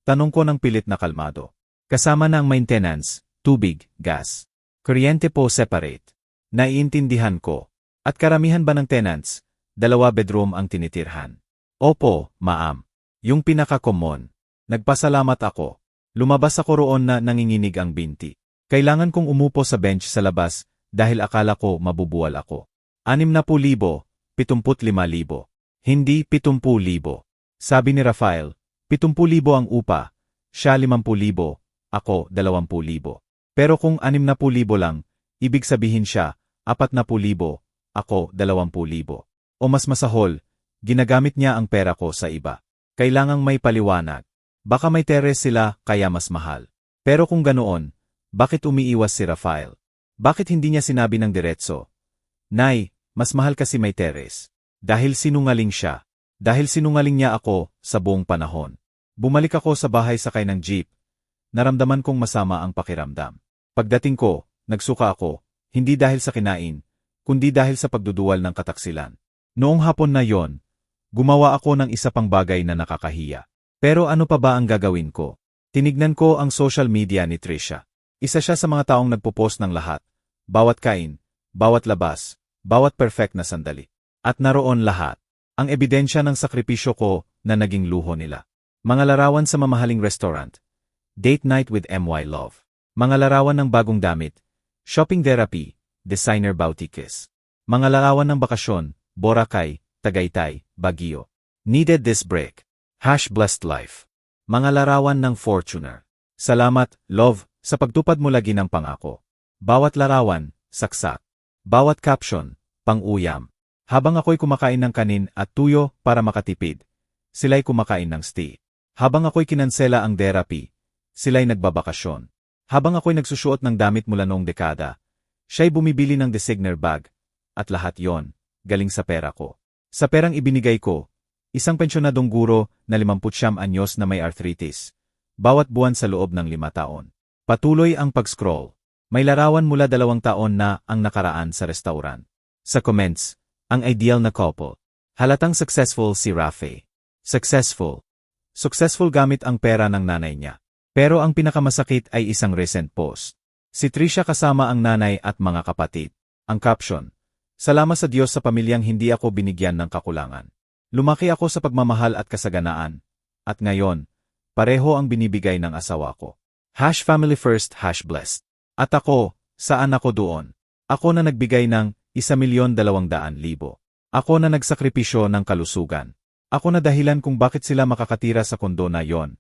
Tanong ko ng pilit na kalmado. Kasama na ang maintenance, tubig, gas. Kuryente po separate. Naiintindihan ko. At karamihan ba ng tenants, 2 bedroom ang tinitirhan? Opo, ma'am. Yung pinaka-common. Nagpasalamat ako. Lumabas ako roon na nanginginig ang binti. Kailangan kong umupo sa bench sa labas dahil akala ko mabubuwal ako. 60,000, 75,000. Hindi 70,000. Sabi ni Rafael, 70,000 ang upa, siya 50,000, ako 20,000. Pero kung 60,000 lang, ibig sabihin siya 40,000, ako 20,000. O mas masahol, ginagamit niya ang pera ko sa iba. Kailangang may paliwanag. Baka may terrace sila kaya mas mahal. Pero kung ganoon, bakit umiiwas si Rafael? Bakit hindi niya sinabi ng diretso? Nay, mas mahal kasi may Teres. Dahil sinungaling siya. Dahil sinungaling niya ako sa buong panahon. Bumalik ako sa bahay sakay ng jeep. Naramdaman kong masama ang pakiramdam. Pagdating ko, nagsuka ako, hindi dahil sa kinain, kundi dahil sa pagduduwal ng kataksilan. Noong hapon na yon, gumawa ako ng isa pang bagay na nakakahiya. Pero ano pa ba ang gagawin ko? Tinignan ko ang social media ni Trisha. Isa siya sa mga taong nagpo-post ng lahat. Bawat kain, bawat labas, bawat perfect na sandali. At naroon lahat. Ang ebidensya ng sakripisyo ko na naging luho nila. Mga larawan sa mamahaling restaurant. Date night with MY Love. Mga larawan ng bagong damit. Shopping therapy. Designer boutiques. Mga larawan ng bakasyon. Boracay, Tagaytay, Baguio. Needed this break. #blessed life. Mga larawan ng Fortuner. Salamat, Love, sa pagtupad mo lagi ng pangako. Bawat larawan, saksak. Bawat caption, pang-uyam. Habang ako'y kumakain ng kanin at tuyo para makatipid, sila'y kumakain ng steak. Habang ako'y kinansela ang therapy, sila'y nagbabakasyon. Habang ako'y nagsusuot ng damit mula noong dekada, siya'y bumibili ng designer bag. At lahat yon, galing sa pera ko. Sa perang ibinigay ko, isang pensyonadong guro na 59 anyos na may arthritis. Bawat buwan sa loob ng 5 taon. Patuloy ang pag-scroll. May larawan mula 2 taon na ang nakaraan sa restaurant. Sa comments, ang ideal na couple. Halatang successful si Rafe. Successful. Successful gamit ang pera ng nanay niya. Pero ang pinakamasakit ay isang recent post. Si Trisha kasama ang nanay at mga kapatid. Ang caption, "Salamat sa Diyos sa pamilyang hindi ako binigyan ng kakulangan. Lumaki ako sa pagmamahal at kasaganaan. At ngayon, pareho ang binibigay ng asawa ko. #family first, #blessed. At ako, saan ako doon? Ako na nagbigay ng 1,200,000. Ako na nagsakripisyo ng kalusugan. Ako na dahilan kung bakit sila makakatira sa kondo na yon.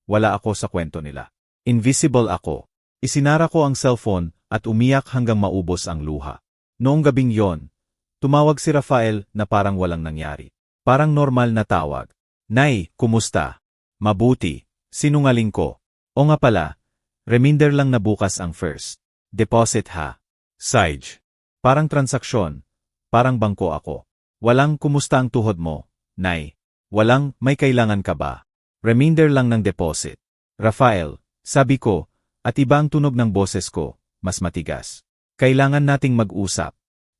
Wala ako sa kwento nila. Invisible ako. Isinara ko ang cellphone at umiyak hanggang maubos ang luha. Noong gabing yon, tumawag si Rafael na parang walang nangyari. Parang normal na tawag. "Nay, kumusta? Mabuti. Sinungaling ko. O nga pala, reminder lang na bukas ang first deposit ha. Sage. Parang transaksyon. Parang bangko ako. Walang kumusta ang tuhod mo, Nay. Walang may kailangan ka ba. Reminder lang ng deposit. Rafael, sabi ko, at iba ang tunog ng boses ko, mas matigas. Kailangan nating mag-usap.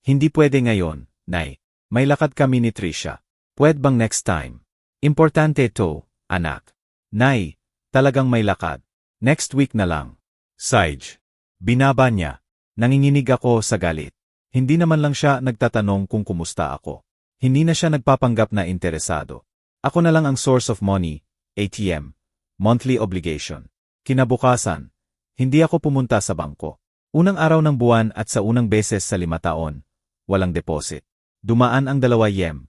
Hindi pwede ngayon, Nay. May lakad kami ni Trisha. Pwede bang next time? Importante to, anak. Nay, talagang may lakad. Next week na lang. Sage. Binaba niya. Nanginginig ako sa galit. Hindi naman lang siya nagtatanong kung kumusta ako. Hindi na siya nagpapanggap na interesado. Ako na lang ang source of money, ATM, monthly obligation. Kinabukasan, hindi ako pumunta sa bangko. Unang araw ng buwan at sa unang beses sa 5 taon, walang deposit. Dumaan ang 2 yem.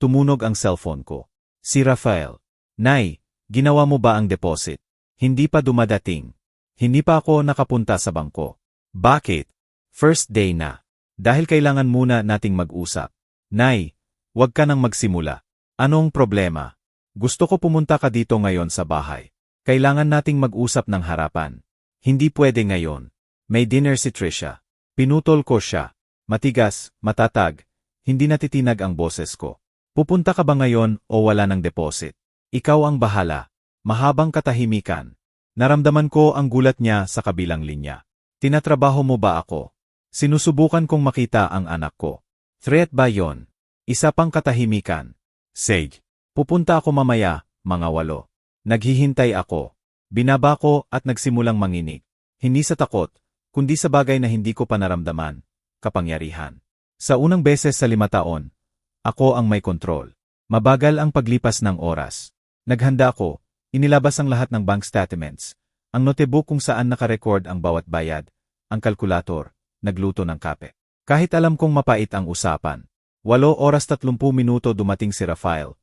Tumunog ang cellphone ko. Si Rafael. Nay, ginawa mo ba ang deposit? Hindi pa dumadating. Hindi pa ako nakapunta sa bangko. Bakit? First day na. Dahil kailangan muna nating mag-usap. Nay, huwag ka nang magsimula. Anong problema? Gusto ko pumunta ka dito ngayon sa bahay. Kailangan nating mag-usap ng harapan. Hindi pwede ngayon. May dinner si Trisha. Pinutol ko siya. Matigas, matatag. Hindi natitinag ang boses ko. Pupunta ka ba ngayon o wala ng deposit? Ikaw ang bahala. Mahabang katahimikan. Naramdaman ko ang gulat niya sa kabilang linya. Tinatrabaho mo ba ako? Sinusubukan kong makita ang anak ko. Threat ba yon? Isa pang katahimikan. Sage. Pupunta ako mamaya, mga 8. Naghihintay ako. Binaba ko at nagsimulang manginig. Hindi sa takot, kundi sa bagay na hindi ko pa naramdaman. Kapangyarihan. Sa unang beses sa 5 taon, ako ang may kontrol. Mabagal ang paglipas ng oras. Naghanda ako, inilabas ang lahat ng bank statements, ang notebook kung saan nakarecord ang bawat bayad, ang kalkulator, nagluto ng kape. Kahit alam kong mapait ang usapan. 8:30 dumating si Rafael.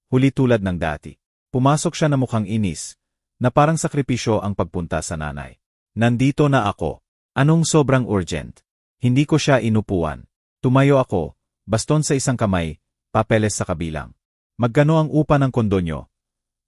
Huli tulad ng dati. Pumasok siya na mukhang inis, na parang sakripisyo ang pagpunta sa nanay. Nandito na ako. Anong sobrang urgent? Hindi ko siya inupuan. Tumayo ako, baston sa isang kamay, papeles sa kabilang. Magkano ang upa ng kondo nyo?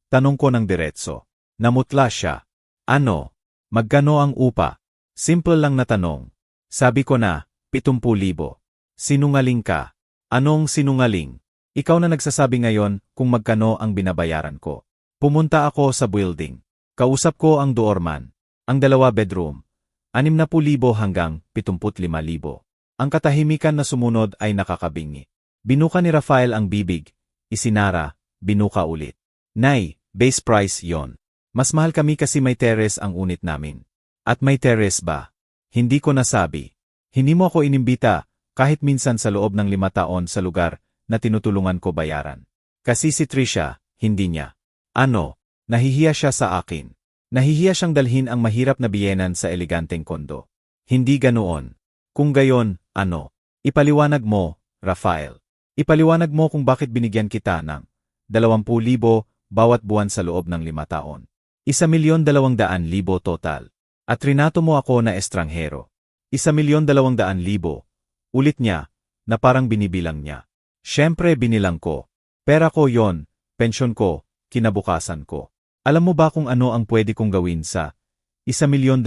Tanong ko ng diretso. Namutla siya. Ano? Magkano ang upa? Simple lang na tanong. Sabi ko na, 70,000. Sinungaling ka. Anong sinungaling? Ikaw na nagsasabi ngayon kung magkano ang binabayaran ko. Pumunta ako sa building. Kausap ko ang doorman. Ang 2 bedroom. 60,000 hanggang 75,000. Ang katahimikan na sumunod ay nakakabingi. Binuka ni Rafael ang bibig. Isinara, binuka ulit. Nay, base price yon. Mas mahal kami kasi may terrace ang unit namin. At may terrace ba? Hindi ko nasabi. Hindi mo ako inimbita, kahit minsan sa loob ng 5 taon sa lugar na tinutulungan ko bayaran. Kasi si Trisha, hindi niya. Ano? Nahihiya siya sa akin. Nahihiya siyang dalhin ang mahirap na biyenan sa eleganteng kondo. Hindi ganoon. Kung gayon, ano? Ipaliwanag mo, Rafael. Ipaliwanag mo kung bakit binigyan kita ng 20,000 bawat buwan sa loob ng 5 taon. 1,200,000 total. At trinato mo ako na estranghero. 1,200,000. Ulit niya, na parang binibilang niya. Siyempre binilang ko. Pera ko yon, pensyon ko, kinabukasan ko. Alam mo ba kung ano ang pwede kong gawin sa 1,200,000?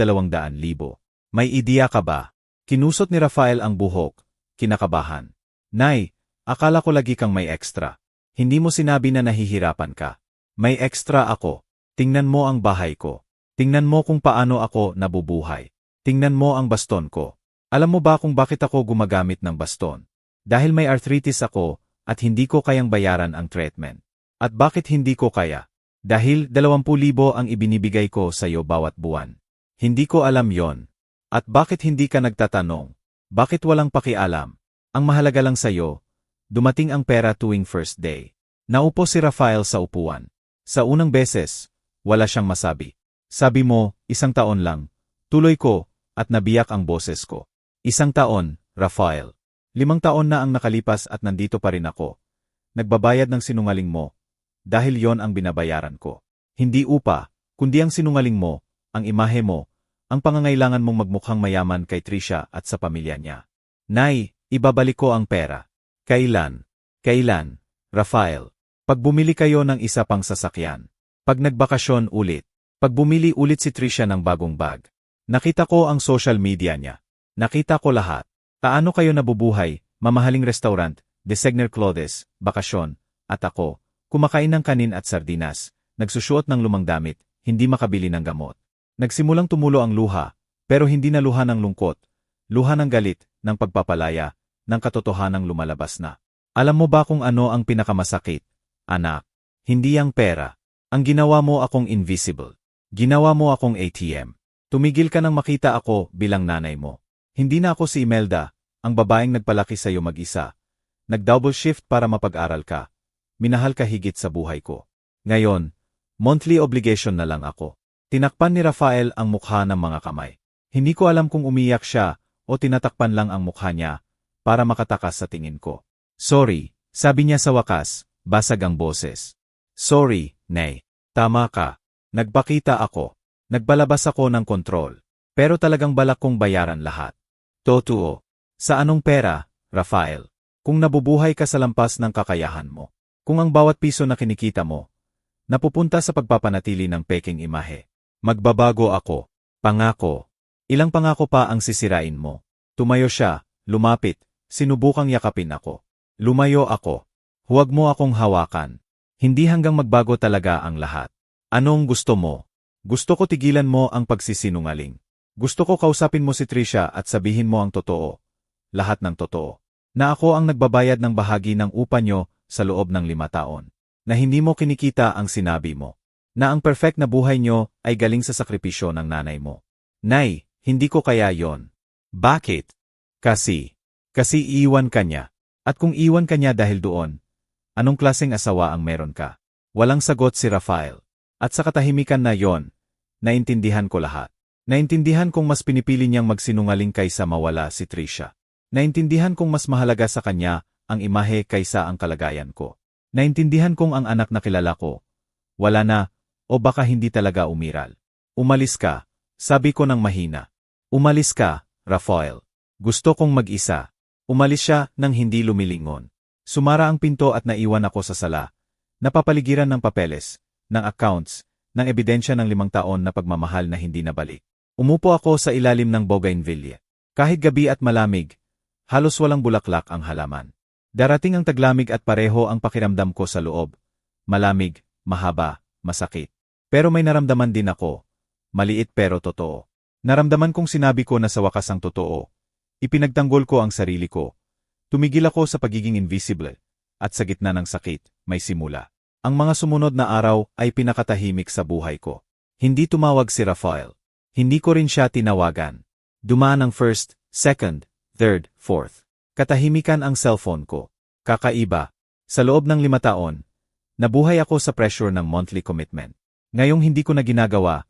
May ideya ka ba? Kinusot ni Rafael ang buhok, kinakabahan. Nay, akala ko lagi kang may extra. Hindi mo sinabi na nahihirapan ka. May extra ako. Tingnan mo ang bahay ko. Tingnan mo kung paano ako nabubuhay. Tingnan mo ang baston ko. Alam mo ba kung bakit ako gumagamit ng baston? Dahil may arthritis ako at hindi ko kayang bayaran ang treatment. At bakit hindi ko kaya? Dahil 20,000 ang ibinibigay ko sa iyo bawat buwan. Hindi ko alam yon. At bakit hindi ka nagtatanong? Bakit walang pakialam? Ang mahalaga lang sa iyo, dumating ang pera tuwing first day. Naupo si Rafael sa upuan. Sa unang beses, wala siyang masabi. Sabi mo, 1 taon lang. Tuloy ko, at nabiyak ang boses ko. 1 taon, Rafael. 5 taon na ang nakalipas at nandito pa rin ako. Nagbabayad ng sinungaling mo. Dahil yon ang binabayaran ko. Hindi upa, kundi ang sinungaling mo, ang imahe mo, ang pangangailangan mong magmukhang mayaman kay Trisha at sa pamilya niya. Nay, ibabalik ko ang pera. Kailan? Kailan, Rafael? Pag bumili kayo ng isa pang sasakyan. Pag nagbakasyon ulit. Pag bumili ulit si Trisha ng bagong bag. Nakita ko ang social media niya. Nakita ko lahat. Paano kayo nabubuhay, mamahaling restaurant, designer clothes, bakasyon, at ako, kumakain ng kanin at sardinas, nagsusuot ng lumang damit, hindi makabili ng gamot. Nagsimulang tumulo ang luha, pero hindi na luha ng lungkot, luha ng galit, ng pagpapalaya, ng katotohanang lumalabas na. Alam mo ba kung ano ang pinakamasakit? Anak, hindi ang pera. Ang ginawa mo akong invisible. Ginawa mo akong ATM. Tumigil ka nang makita ako bilang nanay mo. Hindi na ako si Imelda, ang babaeng nagpalaki sa iyo mag-isa. Nag-double shift para mapag-aral ka. Minahal ka higit sa buhay ko. Ngayon, monthly obligation na lang ako. Tinakpan ni Rafael ang mukha ng mga kamay. Hindi ko alam kung umiyak siya o tinatakpan lang ang mukha niya para makatakas sa tingin ko. Sorry, sabi niya sa wakas, basag ang boses. Sorry, Nay. Tama ka. Nagpakita ako. Nagbalabas ako ng kontrol. Pero talagang balak kong bayaran lahat. Totoo. Sa anong pera, Rafael? Kung nabubuhay ka sa lampas ng kakayahan mo. Kung ang bawat piso na kinikita mo, napupunta sa pagpapanatili ng peking imahe. Magbabago ako. Pangako. Ilang pangako pa ang sisirain mo. Tumayo siya, lumapit, sinubukang yakapin ako. Lumayo ako. Huwag mo akong hawakan. Hindi hanggang magbago talaga ang lahat. Anong gusto mo? Gusto ko tigilan mo ang pagsisinungaling. Gusto ko kausapin mo si Trisha at sabihin mo ang totoo. Lahat ng totoo. Na ako ang nagbabayad ng bahagi ng upa nyo sa loob ng 5 taon. Na hindi mo kinikita ang sinabi mo. Na ang perfect na buhay nyo ay galing sa sakripisyo ng nanay mo. Nay, hindi ko kaya yon. Bakit? Kasi iiwan ka niya. At kung iwan ka niya dahil doon, anong klaseng asawa ang meron ka? Walang sagot si Rafael. At sa katahimikan na yon, naintindihan ko lahat. Naintindihan kong mas pinipili niyang magsinungaling kaysa mawala si Trisha. Naintindihan kong mas mahalaga sa kanya ang imahe kaysa ang kalagayan ko. Naintindihan kong ang anak na kilala ko. Wala na, o baka hindi talaga umiral. Umalis ka, sabi ko ng mahina. Umalis ka, Rafael. Gusto kong mag-isa. Umalis siya nang hindi lumilingon. Sumara ang pinto at naiwan ako sa sala. Napapaligiran ng papeles, ng accounts, ng ebidensya ng 5 taon na pagmamahal na hindi nabalik. Umupo ako sa ilalim ng bougainvillea. Kahit gabi at malamig, Halos walang bulaklak ang halaman. Darating ang taglamig at pareho ang pakiramdam ko sa loob. Malamig, mahaba, masakit. Pero may naramdaman din ako. Maliit pero totoo. Naramdaman kong sinabi ko na sa wakas ang totoo. Ipinagtanggol ko ang sarili ko. Tumigil ako sa pagiging invisible. At sa gitna ng sakit, may simula. Ang mga sumunod na araw ay pinakatahimik sa buhay ko. Hindi tumawag si Rafael. Hindi ko rin siya tinawagan. Dumaan ang first, second, third, fourth. Katahimikan ang cellphone ko. Kakaiba. Sa loob ng 5 taon, nabuhay ako sa pressure ng monthly commitment. Ngayong hindi ko na ginagawa,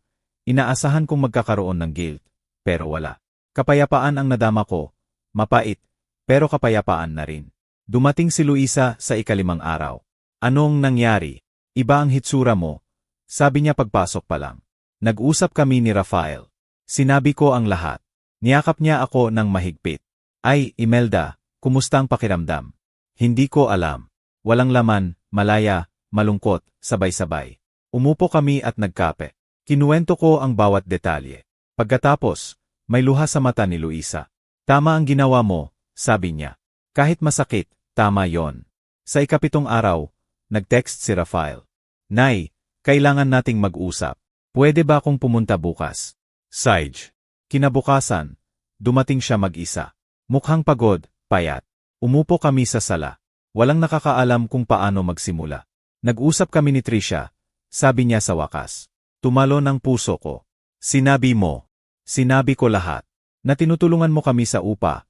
inaasahan kong magkakaroon ng guilt, pero wala. Kapayapaan ang nadama ko, mapait, pero kapayapaan na rin. Dumating si Luisa sa ika-5 araw. Anong nangyari? Iba ang hitsura mo. Sabi niya pagpasok pa lang. Nag-usap kami ni Rafael. Sinabi ko ang lahat. Niyakap niya ako ng mahigpit. Ay, Imelda, kumusta ang pakiramdam? Hindi ko alam. Walang laman, malaya, malungkot, sabay-sabay. Umupo kami at nagkape. Kinuwento ko ang bawat detalye. Pagkatapos, may luha sa mata ni Luisa. Tama ang ginawa mo, sabi niya. Kahit masakit, tama yon. Sa ika-7 araw, nag-text si Rafael. Nay, kailangan nating mag-usap. Pwede ba akong pumunta bukas? Sage. Kinabukasan, dumating siya mag-isa. Mukhang pagod, payat. Umupo kami sa sala. Walang nakakaalam kung paano magsimula. Nag-usap kami ni Trisha. Sabi niya sa wakas. Tumalon ang puso ko. Sinabi mo. Sinabi ko lahat. Na tinutulungan mo kami sa upa.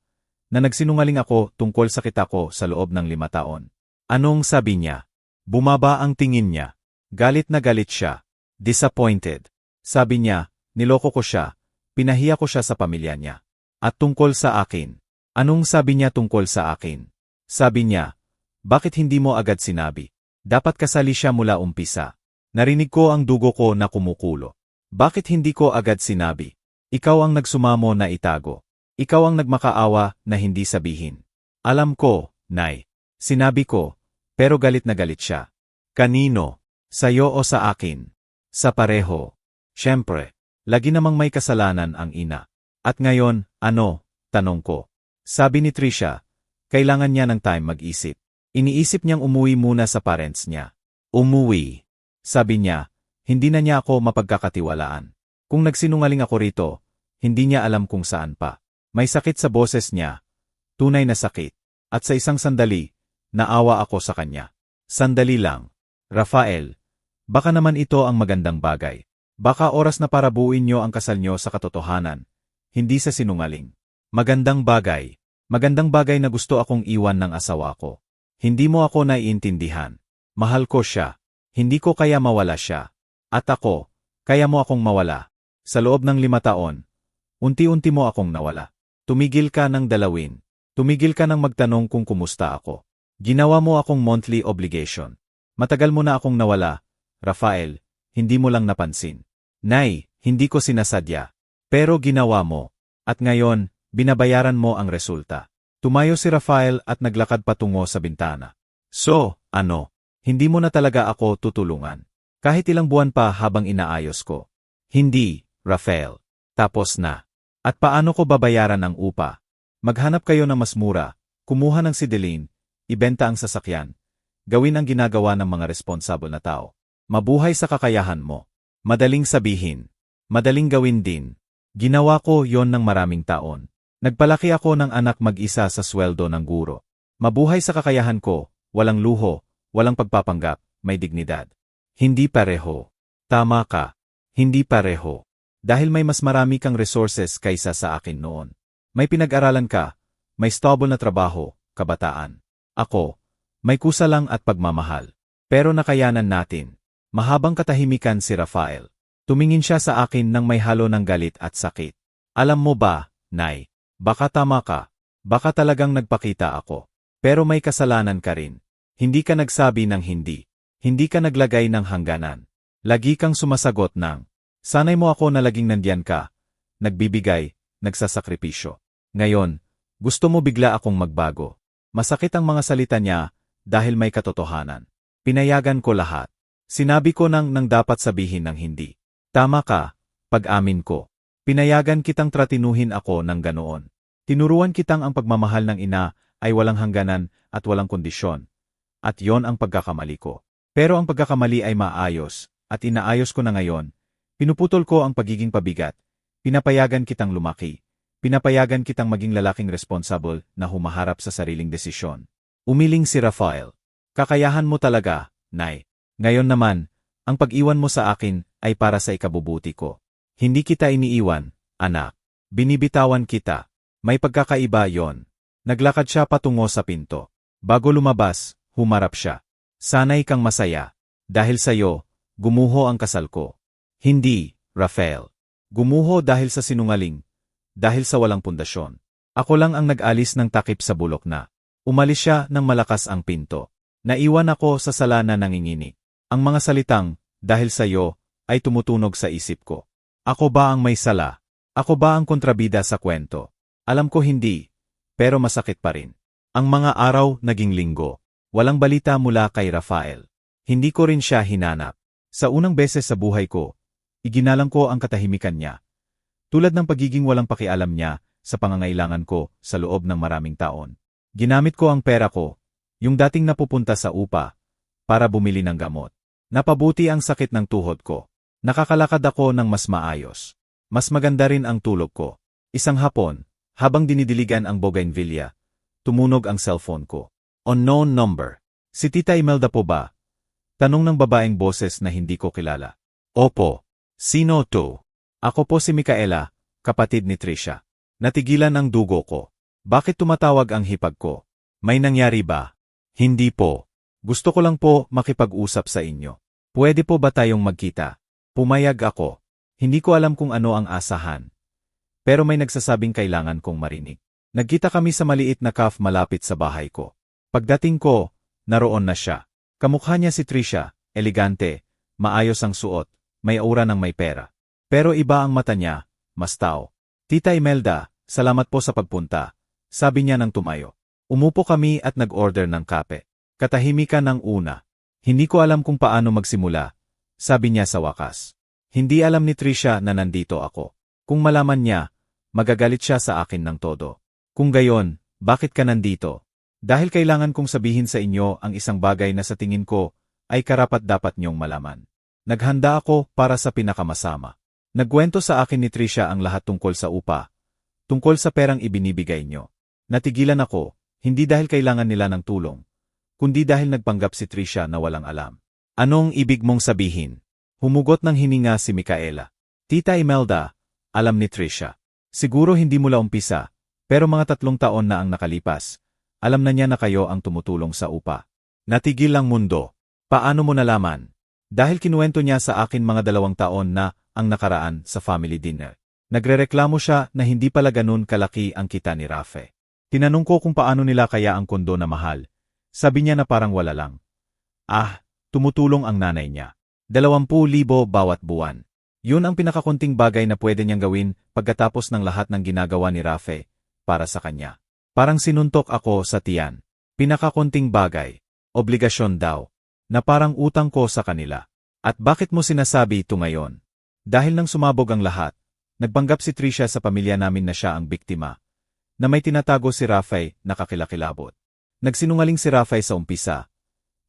Na nagsinungaling ako tungkol sa kita ko sa loob ng 5 taon. Anong sabi niya? Bumaba ang tingin niya. Galit na galit siya. Disappointed. Sabi niya, niloko ko siya. Pinahiya ko siya sa pamilya niya. At tungkol sa akin. Anong sabi niya tungkol sa akin? Sabi niya, bakit hindi mo agad sinabi? Dapat kasali siya mula umpisa. Narinig ko ang dugo ko na kumukulo. Bakit hindi ko agad sinabi? Ikaw ang nagsumamo na itago. Ikaw ang nagmakaawa na hindi sabihin. Alam ko, Nay. Sinabi ko, pero galit na galit siya. Kanino? Sa'yo o sa akin? Sa pareho. Siyempre, lagi namang may kasalanan ang ina. At ngayon, ano? Tanong ko. Sabi ni Trisha, kailangan niya ng time mag-isip. Iniisip niyang umuwi muna sa parents niya. Umuwi. Sabi niya, hindi na niya ako mapagkakatiwalaan. Kung nagsinungaling ako rito, hindi niya alam kung saan pa. May sakit sa boses niya. Tunay na sakit. At sa isang sandali, naawa ako sa kanya. Sandali lang. Rafael, baka naman ito ang magandang bagay. Baka oras na para buuin niyo ang kasal niyo sa katotohanan, hindi sa sinungaling. Magandang bagay. Magandang bagay na gusto akong iwan ng asawa ko. Hindi mo ako naiintindihan. Mahal ko siya. Hindi ko kaya mawala siya. At ako, kaya mo akong mawala. Sa loob ng 5 taon, unti-unti mo akong nawala. Tumigil ka ng dalawin. Tumigil ka ng magtanong kung kumusta ako. Ginawa mo akong monthly obligation. Matagal mo na akong nawala, Rafael, hindi mo lang napansin. Nay, hindi ko sinasadya. Pero ginawa mo. At ngayon, binabayaran mo ang resulta. Tumayo si Rafael at naglakad patungo sa bintana. So, ano? Hindi mo na talaga ako tutulungan. Kahit ilang buwan pa habang inaayos ko. Hindi, Rafael. Tapos na. At paano ko babayaran ang upa? Maghanap kayo ng mas mura, kumuha ng sideline, ibenta ang sasakyan. Gawin ang ginagawa ng mga responsable na tao. Mabuhay sa kakayahan mo. Madaling sabihin. Madaling gawin din. Ginawa ko yon ng maraming taon. Nagpalaki ako ng anak mag-isa sa sweldo ng guro. Mabuhay sa kakayahan ko, walang luho, walang pagpapanggap, may dignidad. Hindi pareho. Tama ka. Hindi pareho. Dahil may mas marami kang resources kaysa sa akin noon. May pinag-aralan ka, may stable na trabaho, kabataan. Ako, may kusa lang at pagmamahal. Pero nakayanan natin. Mahabang katahimikan si Rafael. Tumingin siya sa akin nang may halo ng galit at sakit. Alam mo ba, Nay? Baka tama ka. Baka talagang nagpakita ako. Pero may kasalanan ka rin. Hindi ka nagsabi ng hindi. Hindi ka naglagay ng hangganan. Lagi kang sumasagot ng, sanay mo ako na laging nandiyan ka. Nagbibigay, nagsasakripisyo. Ngayon, gusto mo bigla akong magbago. Masakit ang mga salita niya dahil may katotohanan. Pinayagan ko lahat. Sinabi ko nang dapat sabihin ng hindi. Tama ka, pag-amin ko. Pinayagan kitang tratinuhin ako ng ganoon. Tinuruan kitang ang pagmamahal ng ina ay walang hangganan at walang kondisyon. At yon ang pagkakamali ko. Pero ang pagkakamali ay maayos, at inaayos ko na ngayon. Pinuputol ko ang pagiging pabigat. Pinapayagan kitang lumaki. Pinapayagan kitang maging lalaking responsible na humaharap sa sariling desisyon. Umiling si Rafael. Kakayahan mo talaga, Nay. Ngayon naman, ang pag-iwan mo sa akin ay para sa ikabubuti ko. Hindi kita iniiwan, anak. Binibitawan kita. May pagkakaiba yon. Naglakad siya patungo sa pinto. Bago lumabas, humarap siya. Sana'y kang masaya. Dahil sa'yo, gumuho ang kasal ko. Hindi, Rafael. Gumuho dahil sa sinungaling. Dahil sa walang pundasyon. Ako lang ang nag-alis ng takip sa bulok na. Umalis siya nang malakas ang pinto. Naiwan ako sa sala na nanginginig. Ang mga salitang, dahil sa'yo, ay tumutunog sa isip ko. Ako ba ang may sala? Ako ba ang kontrabida sa kwento? Alam ko hindi, pero masakit pa rin. Ang mga araw naging linggo. Walang balita mula kay Rafael. Hindi ko rin siya hinanap. Sa unang beses sa buhay ko, iginalang ko ang katahimikan niya. Tulad ng pagiging walang pakialam niya sa pangangailangan ko sa loob ng maraming taon. Ginamit ko ang pera ko, yung dating napupunta sa upa, para bumili ng gamot. Napabuti ang sakit ng tuhod ko. Nakakalakad ako ng mas maayos. Mas maganda rin ang tulog ko. Isang hapon, habang dinidiligan ang bougainvillea, tumunog ang cellphone ko. Unknown number. Si Tita Imelda po ba? Tanong ng babaeng boses na hindi ko kilala. Opo. Sino to? Ako po si Micaela, kapatid ni Trisha. Natigilan ang dugo ko. Bakit tumatawag ang hipag ko? May nangyari ba? Hindi po. Gusto ko lang po makipag-usap sa inyo. Pwede po ba tayong magkita? Pumayag ako. Hindi ko alam kung ano ang asahan. Pero may nagsasabing kailangan kong marinig. Nagkita kami sa maliit na cafe malapit sa bahay ko. Pagdating ko, naroon na siya. Kamukha niya si Trisha, elegante, maayos ang suot, may aura ng may pera. Pero iba ang mata niya, mas tao. Tita Imelda, salamat po sa pagpunta, sabi niya nang tumayo. Umupo kami at nag-order ng kape. Katahimikan ng una. Hindi ko alam kung paano magsimula, sabi niya sa wakas. Hindi alam ni Trisha na nandito ako. Kung malaman niya, magagalit siya sa akin ng todo. Kung gayon, bakit ka nandito? Dahil kailangan kong sabihin sa inyo ang isang bagay na sa tingin ko ay karapat-dapat niyong malaman. Naghanda ako para sa pinakamasama. Nagkwento sa akin ni Trisha ang lahat tungkol sa upa, tungkol sa perang ibinibigay niyo. Natigilan ako, hindi dahil kailangan nila ng tulong, kundi dahil nagpanggap si Trisha na walang alam. Anong ibig mong sabihin? Humugot ng hininga si Micaela. Tita Imelda, alam ni Trisha. Siguro hindi mula umpisa, pero mga 3 taon na ang nakalipas. Alam na niya na kayo ang tumutulong sa upa. Natigil ang mundo. Paano mo nalaman? Dahil kinuwento niya sa akin mga 2 taon na ang nakaraan sa family dinner. Nagrereklamo siya na hindi pala ganun kalaki ang kita ni Rafe. Tinanong ko kung paano nila kaya ang kondo na mahal. Sabi niya na parang wala lang. Tumutulong ang nanay niya. 20,000 bawat buwan. Yun ang pinakakunting bagay na pwede niyang gawin pagkatapos ng lahat ng ginagawa ni Rafe para sa kanya. Parang sinuntok ako sa tiyan. Pinakakunting bagay. Obligasyon daw. Na parang utang ko sa kanila. At bakit mo sinasabi ito ngayon? Dahil nang sumabog ang lahat, nagpanggap si Trisha sa pamilya namin na siya ang biktima. Na may tinatago si Rafe na kakilakilabot. Nagsinungaling si Rafe sa umpisa.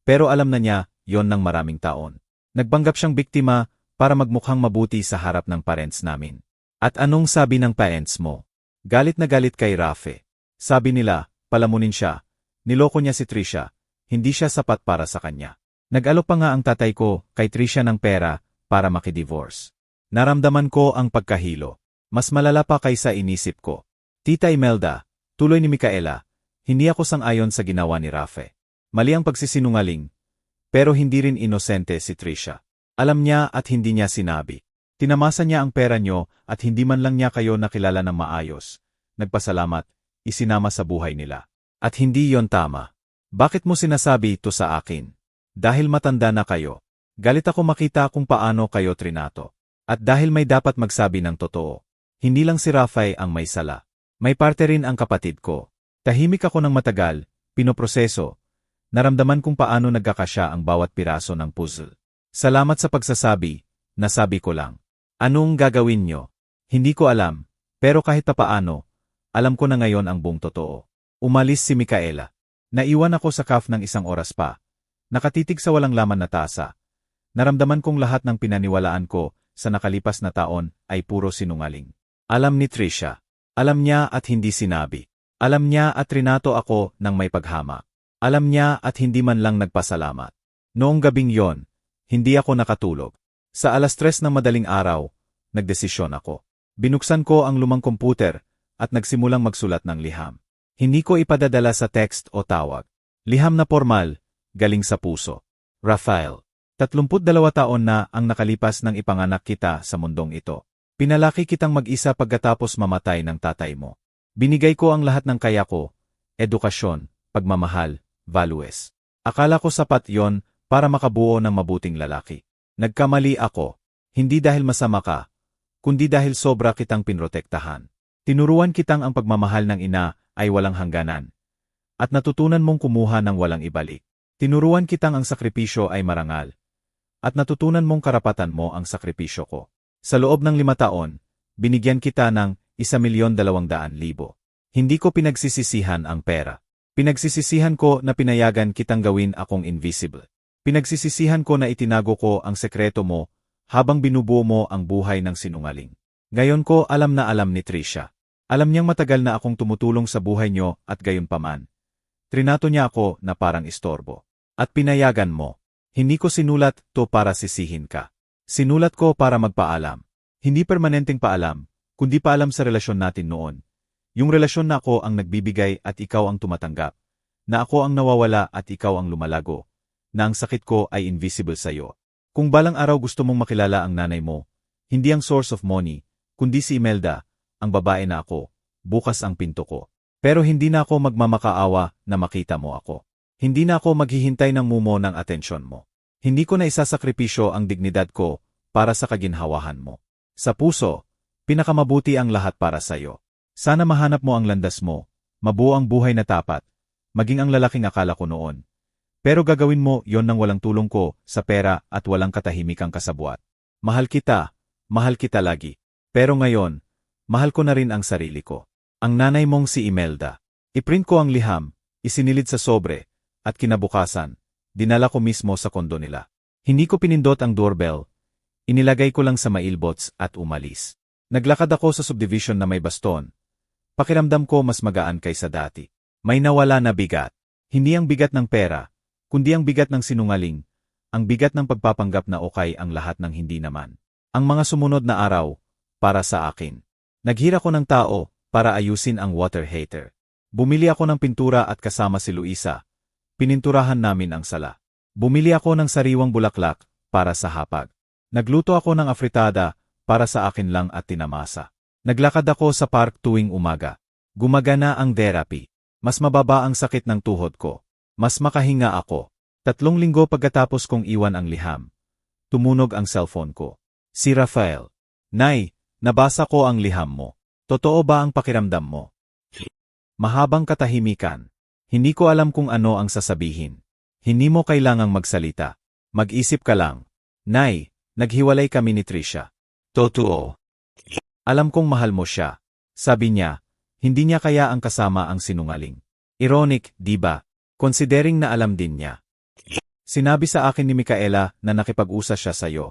Pero alam na niya yon ng maraming taon. Nagpanggap siyang biktima para magmukhang mabuti sa harap ng parents namin. At anong sabi ng parents mo? Galit na galit kay Rafe. Sabi nila, palamunin siya. Niloko niya si Trisha. Hindi siya sapat para sa kanya. Nag-alok pa nga ang tatay ko kay Trisha ng pera para makidivorce. Naramdaman ko ang pagkahilo. Mas malala pa kaysa inisip ko. Tita Imelda, tuloy ni Micaela, hindi ako sang-ayon sa ginawa ni Rafe. Mali ang pagsisinungaling. Pero hindi rin inosente si Trisha. Alam niya at hindi niya sinabi. Tinamasa niya ang pera niyo at hindi man lang niya kayo nakilala ng maayos. Nagpasalamat, isinama sa buhay nila. At hindi yon tama. Bakit mo sinasabi ito sa akin? Dahil matanda na kayo. Galit ako makita kung paano kayo trinato. At dahil may dapat magsabi ng totoo. Hindi lang si Rafael ang may sala. May parte rin ang kapatid ko. Tahimik ako ng matagal, pinoproseso. Naramdaman kung paano nagkakasya ang bawat piraso ng puzzle. Salamat sa pagsasabi, nasabi ko lang. Anong gagawin nyo? Hindi ko alam, pero kahit papaano, Alam ko na ngayon ang buong totoo. Umalis si Micaela. Naiwan ako sa CAF ng isang oras pa. Nakatitig sa walang laman na tasa. Naramdaman kong lahat ng pinaniwalaan ko sa nakalipas na taon ay puro sinungaling. Alam ni Trisha. Alam niya at hindi sinabi. Alam niya at trinato ako ng may paghama. Alam niya at hindi man lang nagpasalamat. Noong gabing yon, hindi ako nakatulog. Sa 3:00 ng madaling araw, nagdesisyon ako. Binuksan ko ang lumang komputer at nagsimulang magsulat ng liham. Hindi ko ipadadala sa text o tawag. Liham na formal, galing sa puso. Rafael, 32 taon na ang nakalipas nang ipanganak kita sa mundong ito. Pinalaki kitang mag-isa pagkatapos mamatay ng tatay mo. Binigay ko ang lahat ng kaya ko, edukasyon, pagmamahal, values. Akala ko sapat yon para makabuo ng mabuting lalaki. Nagkamali ako, hindi dahil masama ka, kundi dahil sobra kitang pinrotektahan. Tinuruan kitang ang pagmamahal ng ina ay walang hangganan. At natutunan mong kumuha ng walang ibalik. Tinuruan kitang ang sakripisyo ay marangal. At natutunan mong karapatan mo ang sakripisyo ko. Sa loob ng 5 taon, binigyan kita ng 1,200,000. Hindi ko pinagsisisihan ang pera. Pinagsisisihan ko na pinayagan kitang gawin akong invisible. Pinagsisisihan ko na itinago ko ang sekreto mo habang binubuo mo ang buhay ng sinungaling. Ngayon ko alam na alam ni Trisha. Alam niyang matagal na akong tumutulong sa buhay niyo at gayon paman. Trinato niya ako na parang istorbo. At pinayagan mo. Hindi ko sinulat to para sisihin ka. Sinulat ko para magpaalam. Hindi permanenteng paalam, kundi paalam sa relasyon natin noon. Yung relasyon na ako ang nagbibigay at ikaw ang tumatanggap. Na ako ang nawawala at ikaw ang lumalago. Na ang sakit ko ay invisible sa'yo. Kung balang araw gusto mong makilala ang nanay mo, hindi ang source of money, kundi si Imelda, ang babae na ako, bukas ang pinto ko. Pero hindi na ako magmamakaawa na makita mo ako. Hindi na ako maghihintay ng mumo ng atensyon mo. Hindi ko na isasakripisyo ang dignidad ko para sa kaginhawahan mo. Sa puso, pinakamabuti ang lahat para sa'yo. Sana mahanap mo ang landas mo, mabuo ang buhay na tapat, maging ang lalaking akala ko noon. Pero gagawin mo yon nang walang tulong ko sa pera at walang katahimikang kasabwat. Mahal kita lagi. Pero ngayon, mahal ko na rin ang sarili ko. Ang nanay mong si Imelda. Iprint ko ang liham, isinilid sa sobre, at kinabukasan, dinala ko mismo sa kondo nila. Hindi ko pinindot ang doorbell, inilagay ko lang sa mailbots at umalis. Naglakad ako sa subdivision na may baston. Pakiramdam ko mas magaan kaysa dati. May nawala na bigat. Hindi ang bigat ng pera, kundi ang bigat ng sinungaling, ang bigat ng pagpapanggap na okay ang lahat ng hindi naman. Ang mga sumunod na araw, para sa akin. Naghira ko ng tao para ayusin ang water heater. Bumili ako ng pintura at kasama si Luisa. Pininturahan namin ang sala. Bumili ako ng sariwang bulaklak para sa hapag. Nagluto ako ng afritada para sa akin lang at tinamasa. Naglakad ako sa park tuwing umaga. Gumagana ang therapy. Mas mababa ang sakit ng tuhod ko. Mas makahinga ako. 3 linggo pagkatapos kong iwan ang liham. Tumunog ang cellphone ko. Si Rafael. Nay, nabasa ko ang liham mo. Totoo ba ang pakiramdam mo? Mahabang katahimikan. Hindi ko alam kung ano ang sasabihin. Hindi mo kailangang magsalita. Mag-isip ka lang. Nay, naghiwalay kami ni Trisha. Totoo. Alam kong mahal mo siya. Sabi niya, hindi niya kaya ang kasama ang sinungaling. Ironic, di ba? Considering na alam din niya. Sinabi sa akin ni Micaela na nakipag-usap siya sa'yo.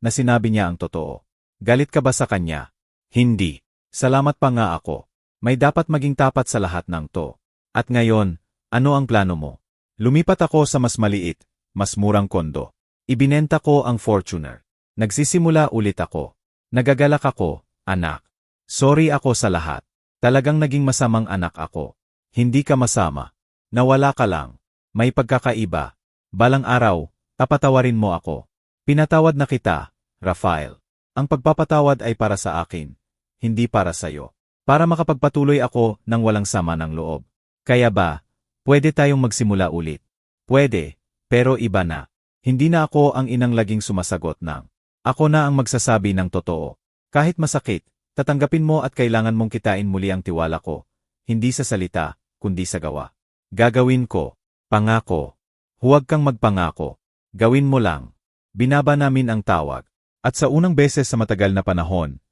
Na sinabi niya ang totoo. Galit ka ba sa kanya? Hindi. Salamat pa nga ako. May dapat maging tapat sa lahat ng to. At ngayon, ano ang plano mo? Lumipat ako sa mas maliit, mas murang kondo. Ibinenta ko ang Fortuner. Nagsisimula ulit ako. Nagagalak ako, anak. Sorry ako sa lahat. Talagang naging masamang anak ako. Hindi ka masama. Nawala ka lang. May pagkakaiba. Balang araw, papatawarin mo ako. Pinatawad na kita, Rafael. Ang pagpapatawad ay para sa akin, hindi para sa'yo. Para makapagpatuloy ako ng walang sama ng loob. Kaya ba, pwede tayong magsimula ulit? Pwede, pero iba na. Hindi na ako ang inang laging sumasagot ng. Ako na ang magsasabi ng totoo. Kahit masakit, tatanggapin mo at kailangan mong kitain muli ang tiwala ko. Hindi sa salita, kundi sa gawa. Gagawin ko. Pangako. Huwag kang magpangako. Gawin mo lang. Binaba namin ang tawag. At sa unang beses sa matagal na panahon,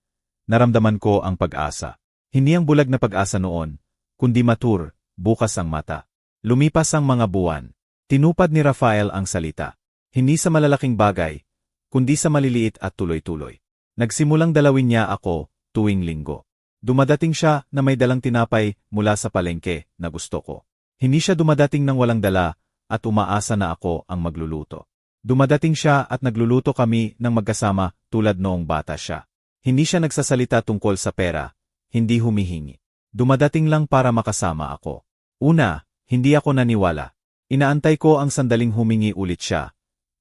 naramdaman ko ang pag-asa. Hindi ang bulag na pag-asa noon, kundi matur, bukas ang mata. Lumipas ang mga buwan. Tinupad ni Rafael ang salita. Hindi sa malalaking bagay, kundi sa maliliit at tuloy-tuloy. Nagsimulang dalawin niya ako tuwing linggo. Dumadating siya na may dalang tinapay mula sa palengke na gusto ko. Hindi siya dumadating ng walang dala at umaasa na ako ang magluluto. Dumadating siya at nagluluto kami ng magkasama tulad noong bata siya. Hindi siya nagsasalita tungkol sa pera, hindi humihingi. Dumadating lang para makasama ako. Una, hindi ako naniwala. Inaantay ko ang sandaling humingi ulit siya,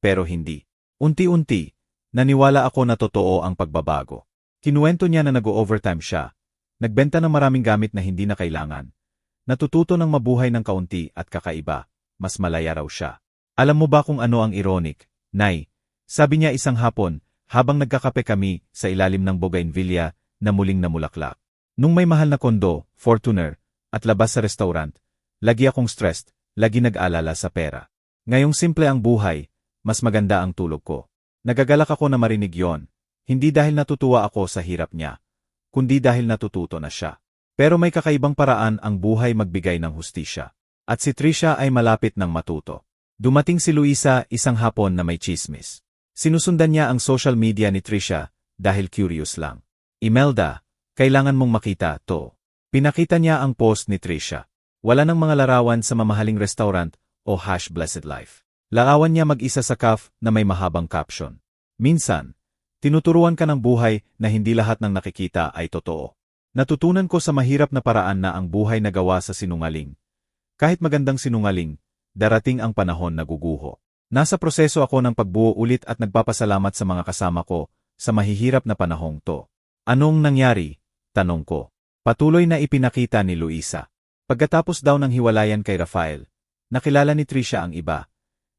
pero hindi. Unti-unti, naniwala ako na totoo ang pagbabago. Kinuwento niya na nag-overtime siya. Nagbenta ng maraming gamit na hindi na kailangan. Natututo ng mabuhay ng kaunti at kakaiba, mas malaya raw siya. Alam mo ba kung ano ang ironic, Nay? Sabi niya isang hapon, habang nagkakape kami sa ilalim ng bougainvillea na muling namulaklak. Nung may mahal na kondo, Fortuner, at labas sa restaurant, lagi akong stressed, lagi nag-alala sa pera. Ngayong simple ang buhay, mas maganda ang tulog ko. Nagagalak ako na marinig yon, hindi dahil natutuwa ako sa hirap niya, kundi dahil natututo na siya. Pero may kakaibang paraan ang buhay magbigay ng hustisya. At si Trisha ay malapit ng matuto. Dumating si Luisa isang hapon na may chismis. Sinusundan niya ang social media ni Trisha dahil curious lang. Imelda, kailangan mong makita to. Pinakita niya ang post ni Trisha. Wala ng mga larawan sa mamahaling restaurant o #blessed life. Larawan niya mag-isa sa cafe na may mahabang caption. Minsan, tinuturuan ka ng buhay na hindi lahat ng nakikita ay totoo. Natutunan ko sa mahirap na paraan na ang buhay na gawa sa sinungaling. Kahit magandang sinungaling, darating ang panahon na guguho. Nasa proseso ako ng pagbuo ulit at nagpapasalamat sa mga kasama ko sa mahihirap na panahong to. Anong nangyari? Tanong ko. Patuloy na ipinakita ni Luisa. Pagkatapos daw ng hiwalayan kay Rafael, nakilala ni Trisha ang iba.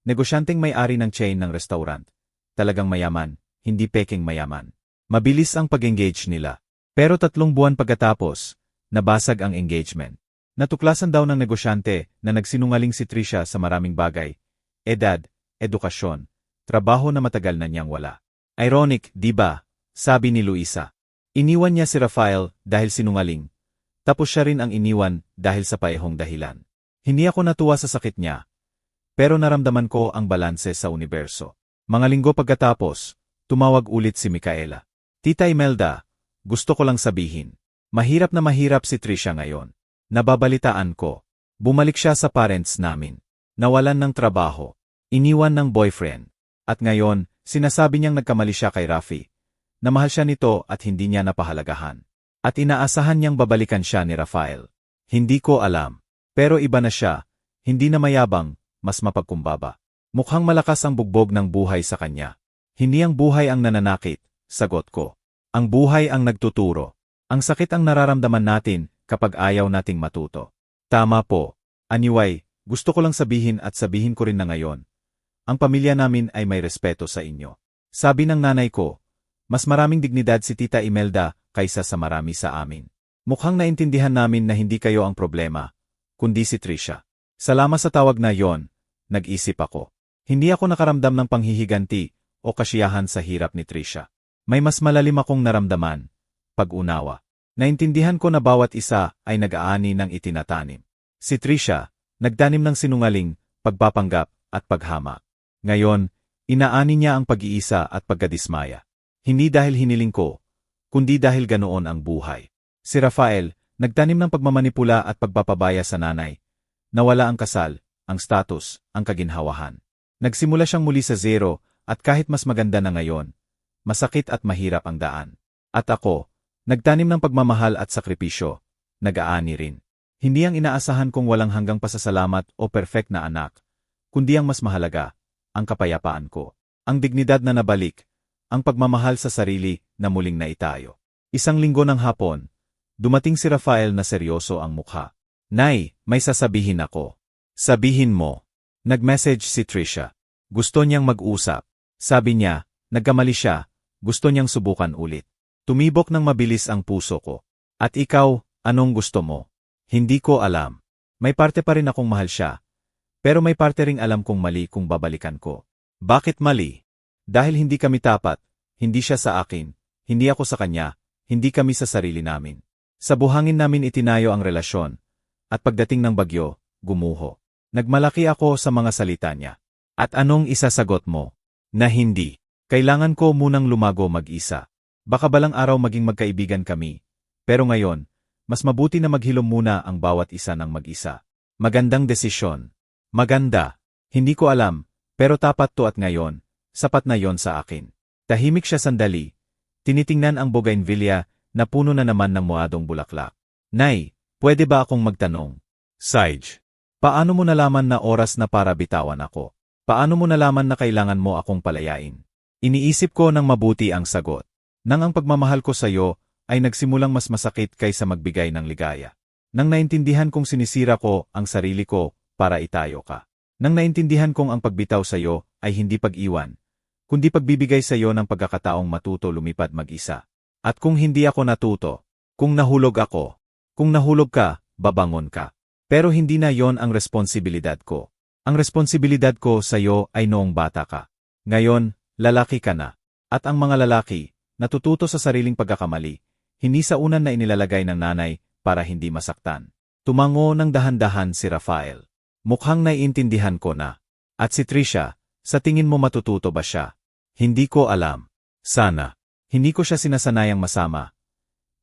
Negosyanteng may-ari ng chain ng restaurant. Talagang mayaman, hindi peking mayaman. Mabilis ang pag-engage nila. Pero 3 buwan pagkatapos, nabasag ang engagement. Natuklasan daw ng negosyante na nagsinungaling si Trisha sa maraming bagay. Edad, edukasyon, trabaho na matagal na niyang wala. Ironic, di ba? Sabi ni Luisa. Iniwan niya si Rafael dahil sinungaling. Tapos siya rin ang iniwan dahil sa paehong dahilan. Hindi ako natuwa sa sakit niya. Pero naramdaman ko ang balanse sa universo. Mga linggo pagkatapos, tumawag ulit si Micaela. Tita Imelda, gusto ko lang sabihin. Mahirap na mahirap si Trisha ngayon. Nababalitaan ko. Bumalik siya sa parents namin. Nawalan ng trabaho. Iniwan ng boyfriend. At ngayon, sinasabi niyang nagkamali siya kay Rafi. Na mahal siya nito at hindi niya napahalagahan. At inaasahan niyang babalikan siya ni Rafael. Hindi ko alam. Pero iba na siya. Hindi na mayabang, mas mapagkumbaba. Mukhang malakas ang bugbog ng buhay sa kanya. Hindi ang buhay ang nananakit, sagot ko. Ang buhay ang nagtuturo. Ang sakit ang nararamdaman natin kapag ayaw nating matuto. Tama po. Anyway, gusto ko lang sabihin at sabihin ko rin na ngayon. Ang pamilya namin ay may respeto sa inyo. Sabi ng nanay ko, mas maraming dignidad si Tita Imelda kaysa sa marami sa amin. Mukhang naintindihan namin na hindi kayo ang problema, kundi si Trisha. Salamat sa tawag na yon, nag-isip ako. Hindi ako nakaramdam ng panghihiganti o kasiyahan sa hirap ni Trisha. May mas malalim akong naramdaman, pag-unawa. Naintindihan ko na bawat isa ay nag-aani ng itinatanim. Si Trisha, nagtanim ng sinungaling, pagpapanggap, at paghama. Ngayon, inaani niya ang pag-iisa at pagkadismaya. Hindi dahil hiniling ko, kundi dahil ganoon ang buhay. Si Rafael, nagtanim ng pagmamanipula at pagpapabaya sa nanay. Nawala ang kasal, ang status, ang kaginhawahan. Nagsimula siyang muli sa zero at kahit mas maganda na ngayon, masakit at mahirap ang daan. At ako, nagtanim ng pagmamahal at sakripisyo, nag-aani rin. Hindi ang inaasahan kong walang hanggang pasasalamat o perfect na anak, kundi ang mas mahalaga, ang kapayapaan ko. Ang dignidad na nabalik, ang pagmamahal sa sarili na muling naitayo. Isang linggo ng hapon, dumating si Rafael na seryoso ang mukha. Nay, may sasabihin ako. Sabihin mo. Nag-message si Trisha. Gusto niyang mag-usap. Sabi niya, nagkamali siya, gusto niyang subukan ulit. Tumibok ng mabilis ang puso ko. At ikaw, anong gusto mo? Hindi ko alam. May parte pa rin akong mahal siya. Pero may parte ring alam kong mali kung babalikan ko. Bakit mali? Dahil hindi kami tapat, hindi siya sa akin, hindi ako sa kanya, hindi kami sa sarili namin. Sa buhangin namin itinayo ang relasyon, at pagdating ng bagyo, gumuho. Nagmalaki ako sa mga salita niya. At anong isasagot mo? Na hindi. Kailangan ko munang lumago mag-isa. Baka balang araw maging magkaibigan kami. Pero ngayon, mas mabuti na maghilom muna ang bawat isa ng mag-isa. Magandang desisyon. Maganda. Hindi ko alam, pero tapat to at ngayon, sapat na yon sa akin. Tahimik siya sandali. Tinitingnan ang bougainvillea na puno na naman ng muadong bulaklak. Nay, pwede ba akong magtanong? Sage, paano mo nalaman na oras na para bitawan ako? Paano mo nalaman na kailangan mo akong palayain? Iniisip ko ng mabuti ang sagot. Nang ang pagmamahal ko sa iyo ay nagsimulang mas masakit kaysa magbigay ng ligaya. Nang naintindihan kong sinisira ko ang sarili ko para itayo ka. Nang naintindihan kong ang pagbitaw sa iyo ay hindi pag-iwan, kundi pagbibigay sa iyo ng pagkakataong matuto lumipad mag-isa. At kung hindi ako natuto, kung nahulog ka, babangon ka. Pero hindi na yon ang responsibilidad ko. Ang responsibilidad ko sa iyo ay noong bata ka. Ngayon, lalaki ka na. At ang mga lalaki, natututo sa sariling pagkakamali, hindi sa unan na inilalagay ng nanay para hindi masaktan. Tumango ng dahan-dahan si Rafael. Mukhang naiintindihan ko na. At si Trisha, sa tingin mo matututo ba siya? Hindi ko alam. Sana. Hindi ko siya sinasanayang masama.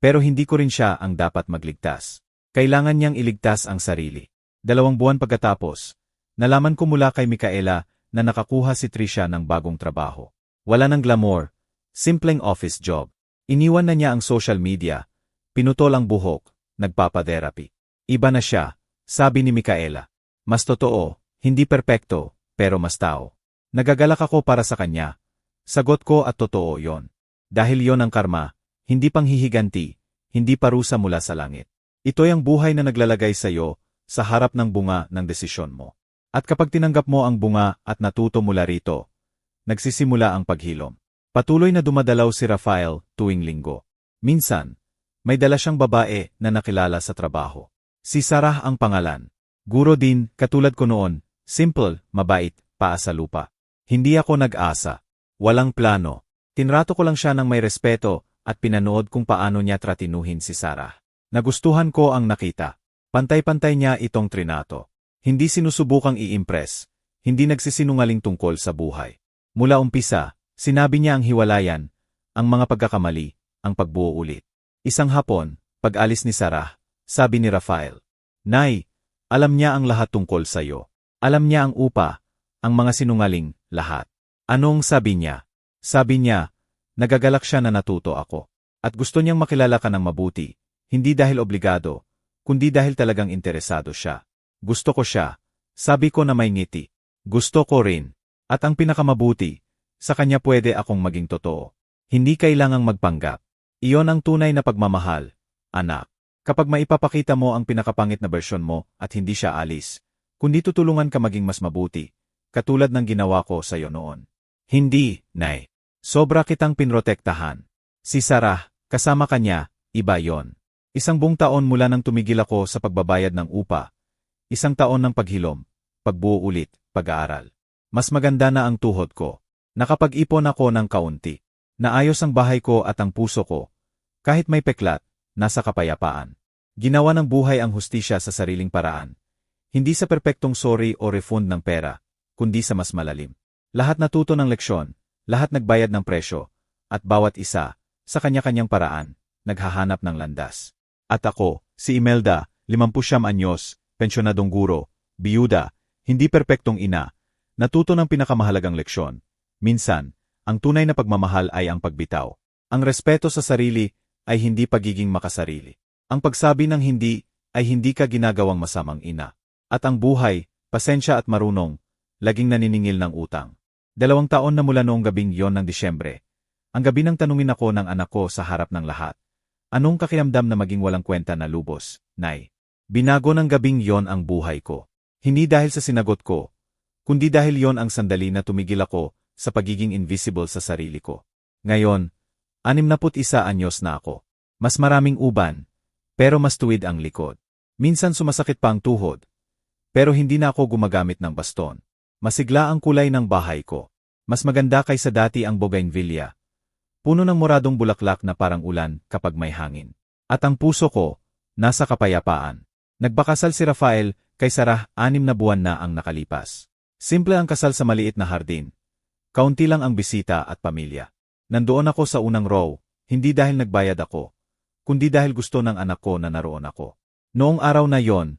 Pero hindi ko rin siya ang dapat magligtas. Kailangan niyang iligtas ang sarili. 2 buwan pagkatapos, nalaman ko mula kay Micaela na nakakuha si Trisha ng bagong trabaho. Wala ng glamour, simpleng office job. Iniwan na niya ang social media, pinutol ang buhok, nagpapaderapy. Iba na siya, sabi ni Micaela. Mas totoo, hindi perpekto, pero mas tao. Nagagalak ako para sa kanya. Sagot ko at totoo yon. Dahil yon ang karma, hindi panghihiganti, hindi parusa mula sa langit. Ito'y ang buhay na naglalagay sa iyo, sa harap ng bunga ng desisyon mo. At kapag tinanggap mo ang bunga at natuto mula rito, nagsisimula ang paghilom. Patuloy na dumadalaw si Rafael tuwing linggo. Minsan, may dala siyang babae na nakilala sa trabaho. Si Sarah ang pangalan. Guro din, katulad ko noon, simple, mabait, paa sa lupa. Hindi ako nag-asa. Walang plano. Tinrato ko lang siya ng may respeto at pinanood kung paano niya tratinuhin si Sarah. Nagustuhan ko ang nakita. Pantay-pantay niya itong trinato. Hindi sinusubukang i-impress. Hindi nagsisinungaling tungkol sa buhay. Mula umpisa, sinabi niya ang hiwalayan, ang mga pagkakamali, ang pagbuo ulit. Isang hapon, pag-alis ni Sarah, sabi ni Rafael, Nay, alam niya ang lahat tungkol sa iyo. Alam niya ang upa, ang mga sinungaling, lahat. Anong sabi niya? Sabi niya, nagagalak siya na natuto ako. At gusto niyang makilala ka ng mabuti, hindi dahil obligado, kundi dahil talagang interesado siya. Gusto ko siya. Sabi ko na may ngiti. Gusto ko rin. At ang pinakamabuti, sa kanya pwede akong maging totoo. Hindi kailangang magpanggap. Iyon ang tunay na pagmamahal, anak. Kapag maipapakita mo ang pinakapangit na bersyon mo at hindi siya alis, kundi tutulungan ka maging mas mabuti, katulad ng ginawa ko sa iyo noon. Hindi, Nay. Sobra kitang pinrotektahan. Si Sarah, kasama kanya, iba yon. 1 buong taon mula nang tumigil ako sa pagbabayad ng upa. 1 taon ng paghilom, pagbuo ulit, pag-aaral. Mas maganda na ang tuhod ko. Nakapag-ipon ako ng kaunti. Naayos ang bahay ko at ang puso ko. Kahit may peklat, nasa kapayapaan. Ginawa ng buhay ang hustisya sa sariling paraan. Hindi sa perpektong sorry o refund ng pera, kundi sa mas malalim. Lahat natuto ng leksyon, lahat nagbayad ng presyo, at bawat isa, sa kanya-kanyang paraan, naghahanap ng landas. At ako, si Imelda, 50 anyos, pensyonadong guro, biyuda, hindi perpektong ina, natuto ng pinakamahalagang leksyon. Minsan, ang tunay na pagmamahal ay ang pagbitaw. Ang respeto sa sarili ay hindi pagiging makasarili. Ang pagsabi ng hindi ay hindi ka ginagawang masamang ina. At ang buhay, pasensya at marunong, laging naniningil ng utang. 2 taon na mula noong gabing yon ng Disyembre. Ang gabi nang tanungin ako ng anak ko sa harap ng lahat. Anong kakiramdam na maging walang kwenta na lubos, Nay? Binago ng gabing yon ang buhay ko. Hindi dahil sa sinagot ko, kundi dahil yon ang sandali na tumigil ako sa pagiging invisible sa sarili ko. Ngayon, 61 anyos na ako. Mas maraming uban, pero mas tuwid ang likod. Minsan sumasakit pa ang tuhod, pero hindi na ako gumagamit ng baston. Masigla ang kulay ng bahay ko. Mas maganda kaysa dati ang bougainvillea. Puno ng moradong bulaklak na parang ulan kapag may hangin. At ang puso ko, nasa kapayapaan. Nagpakasal si Rafael kay Sarah 6 na buwan na ang nakalipas. Simple ang kasal sa maliit na hardin. Kaunti lang ang bisita at pamilya. Nandoon ako sa unang row, hindi dahil nagbayad ako, kundi dahil gusto ng anak ko na naroon ako. Noong araw na yon,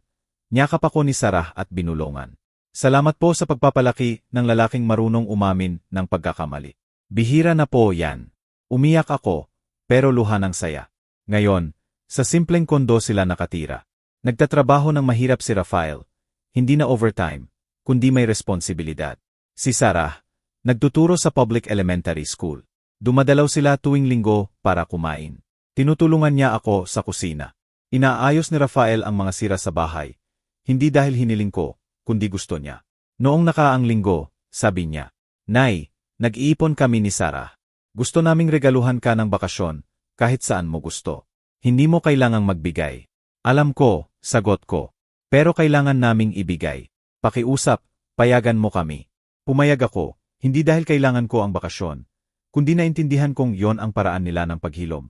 niyakap ako ni Sarah at binulungan. Salamat po sa pagpapalaki ng lalaking marunong umamin ng pagkakamali. Bihira na po yan. Umiyak ako, pero luha ng saya. Ngayon, sa simpleng kondo sila nakatira. Nagtatrabaho ng mahirap si Rafael, hindi na overtime, kundi may responsibilidad. Si Sarah, nagtuturo sa public elementary school. Dumadalaw sila tuwing linggo para kumain. Tinutulungan niya ako sa kusina. Inaayos ni Rafael ang mga sira sa bahay, hindi dahil hiniling ko, kundi gusto niya. Noong nakaraang linggo, sabi niya, "Nay, nag-iipon kami ni Sarah. Gusto naming regaluhan ka ng bakasyon, kahit saan mo gusto. Hindi mo kailangang magbigay." Alam ko, sagot ko. Pero kailangan naming ibigay. Pakiusap, payagan mo kami. Pumayag ako, hindi dahil kailangan ko ang bakasyon, kundi naintindihan kong yon ang paraan nila ng paghilom.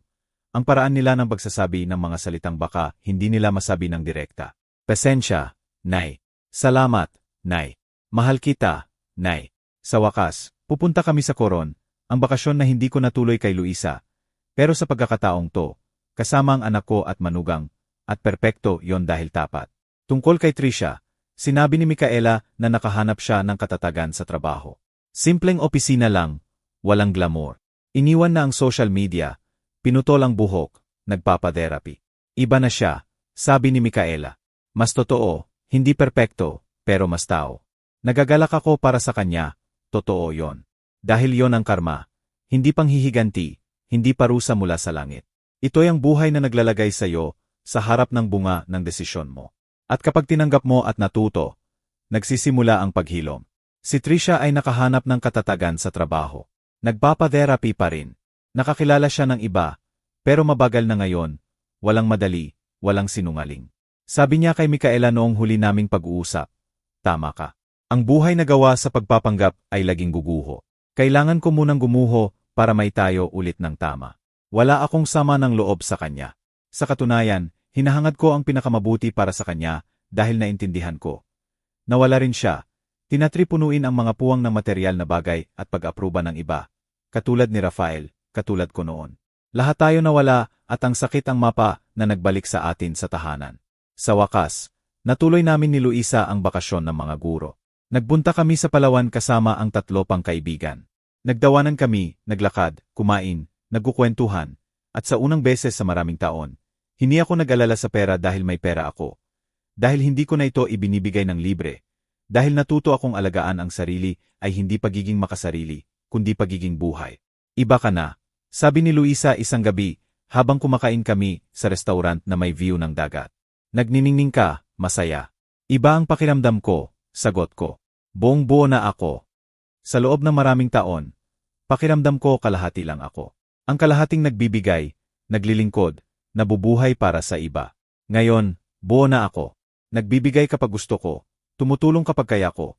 Ang paraan nila ng pagsasabi ng mga salitang baka hindi nila masabi ng direkta. Pasensya, Nay. Salamat, Nay. Mahal kita, Nay. Sa wakas, pupunta kami sa Coron, ang bakasyon na hindi ko natuloy kay Luisa. Pero sa pagkakataong to, kasama ang anak ko at manugang, at perpekto yon dahil tapat. Tungkol kay Trisha, sinabi ni Micaela na nakahanap siya ng katatagan sa trabaho. Simpleng opisina lang, walang glamour. Iniwan na ang social media, pinutol ang buhok, nagpapaderapy. Iba na siya, sabi ni Micaela. Mas totoo, hindi perpekto, pero mas tao. Nagagalak ako para sa kanya, totoo yon. Dahil yon ang karma, hindi panghihiganti, hindi parusa mula sa langit. Ito'y ang buhay na naglalagay sa iyo, sa harap ng bunga ng desisyon mo. At kapag tinanggap mo at natuto, nagsisimula ang paghilom. Si Trisha ay nakahanap ng katatagan sa trabaho. Nagpapaderapy pa rin. Nakakilala siya ng iba, pero mabagal na ngayon, walang madali, walang sinungaling. Sabi niya kay Micaela noong huli naming pag-uusap, "Tama ka. Ang buhay na gawa sa pagpapanggap ay laging guguho. Kailangan ko munang gumuho para may tayo ulit ng tama." Wala akong sama ng loob sa kanya. Sa katunayan, hinahangad ko ang pinakamabuti para sa kanya dahil naintindihan ko. Nawala rin siya. Tinatripunuin ang mga puwang ng material na bagay at pag-aproba ng iba. Katulad ni Rafael, katulad ko noon. Lahat tayo nawala at ang sakit ang mapa na nagbalik sa atin sa tahanan. Sa wakas, natuloy namin ni Luisa ang bakasyon ng mga guro. Nagbunta kami sa Palawan kasama ang 3 pang kaibigan. Nagdawanan kami, naglakad, kumain, nagkukwentuhan, at sa unang beses sa maraming taon, hindi ako nag-alala sa pera dahil may pera ako. Dahil hindi ko na ito ibinibigay ng libre. Dahil natuto akong alagaan ang sarili ay hindi pagiging makasarili, kundi pagiging buhay. Iba ka na, sabi ni Luisa isang gabi, habang kumakain kami sa restaurant na may view ng dagat. Nagniningning ka, masaya. Iba ang pakiramdam ko, sagot ko. Buong buo na ako. Sa loob ng maraming taon, pakiramdam ko kalahati lang ako. Ang kalahating nagbibigay, naglilingkod, nabubuhay para sa iba. Ngayon, buo na ako. Nagbibigay kapag gusto ko, tumutulong kapag kaya ko.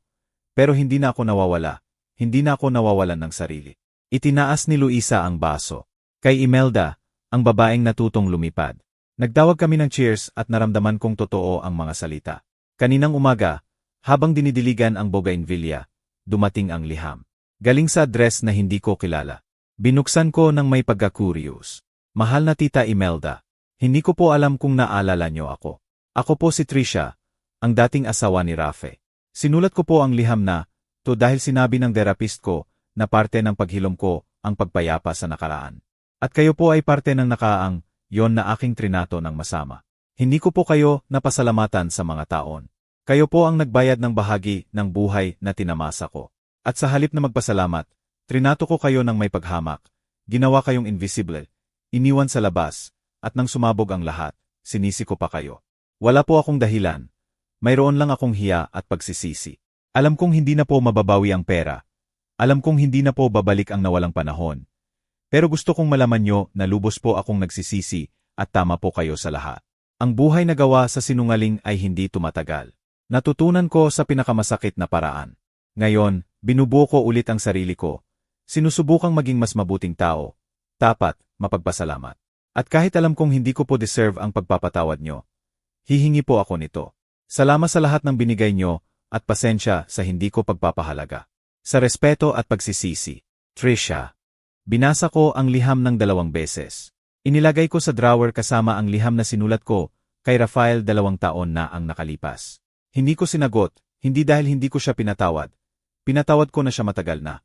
Pero hindi na ako nawawala, hindi na ako nawawalan ng sarili. Itinaas ni Luisa ang baso. Kay Imelda, ang babaeng natutong lumipad. Nagtawag kami ng cheers at naramdaman kong totoo ang mga salita. Kaninang umaga, habang dinidiligan ang bougainvillea, dumating ang liham. Galing sa address na hindi ko kilala. Binuksan ko ng may pagka-curious. Mahal na Tita Imelda, hindi ko po alam kung naalala niyo ako. Ako po si Trisha, ang dating asawa ni Rafe. Sinulat ko po ang liham na, to dahil sinabi ng therapist ko, na parte ng paghilom ko, ang pagpayapa sa nakaraan. At kayo po ay parte ng nakaang, yon na aking trinato ng masama. Hindi ko po kayo napasalamatan sa mga taon. Kayo po ang nagbayad ng bahagi ng buhay na tinamasa ko. At sa halip na magpasalamat, trinato ko kayo ng may paghamak, ginawa kayong invisible, iniwan sa labas, at nang sumabog ang lahat, sinisi ko pa kayo. Wala po akong dahilan. Mayroon lang akong hiya at pagsisisi. Alam kong hindi na po mababawi ang pera. Alam kong hindi na po babalik ang nawalang panahon. Pero gusto kong malaman nyo na lubos po akong nagsisisi at tama po kayo sa lahat. Ang buhay na gawa sa sinungaling ay hindi tumatagal. Natutunan ko sa pinakamasakit na paraan. Ngayon, binubuo ko ulit ang sarili ko. Sinusubukang maging mas mabuting tao. Tapat, mapagpasalamat. At kahit alam kong hindi ko po deserve ang pagpapatawad nyo, hihingi po ako nito. Salamat sa lahat ng binigay nyo at pasensya sa hindi ko pagpapahalaga. Sa respeto at pagsisisi. Trisha. Binasa ko ang liham ng 2 beses. Inilagay ko sa drawer kasama ang liham na sinulat ko kay Rafael 2 taon na ang nakalipas. Hindi ko sinagot, hindi dahil hindi ko siya pinatawad. Pinatawad ko na siya matagal na.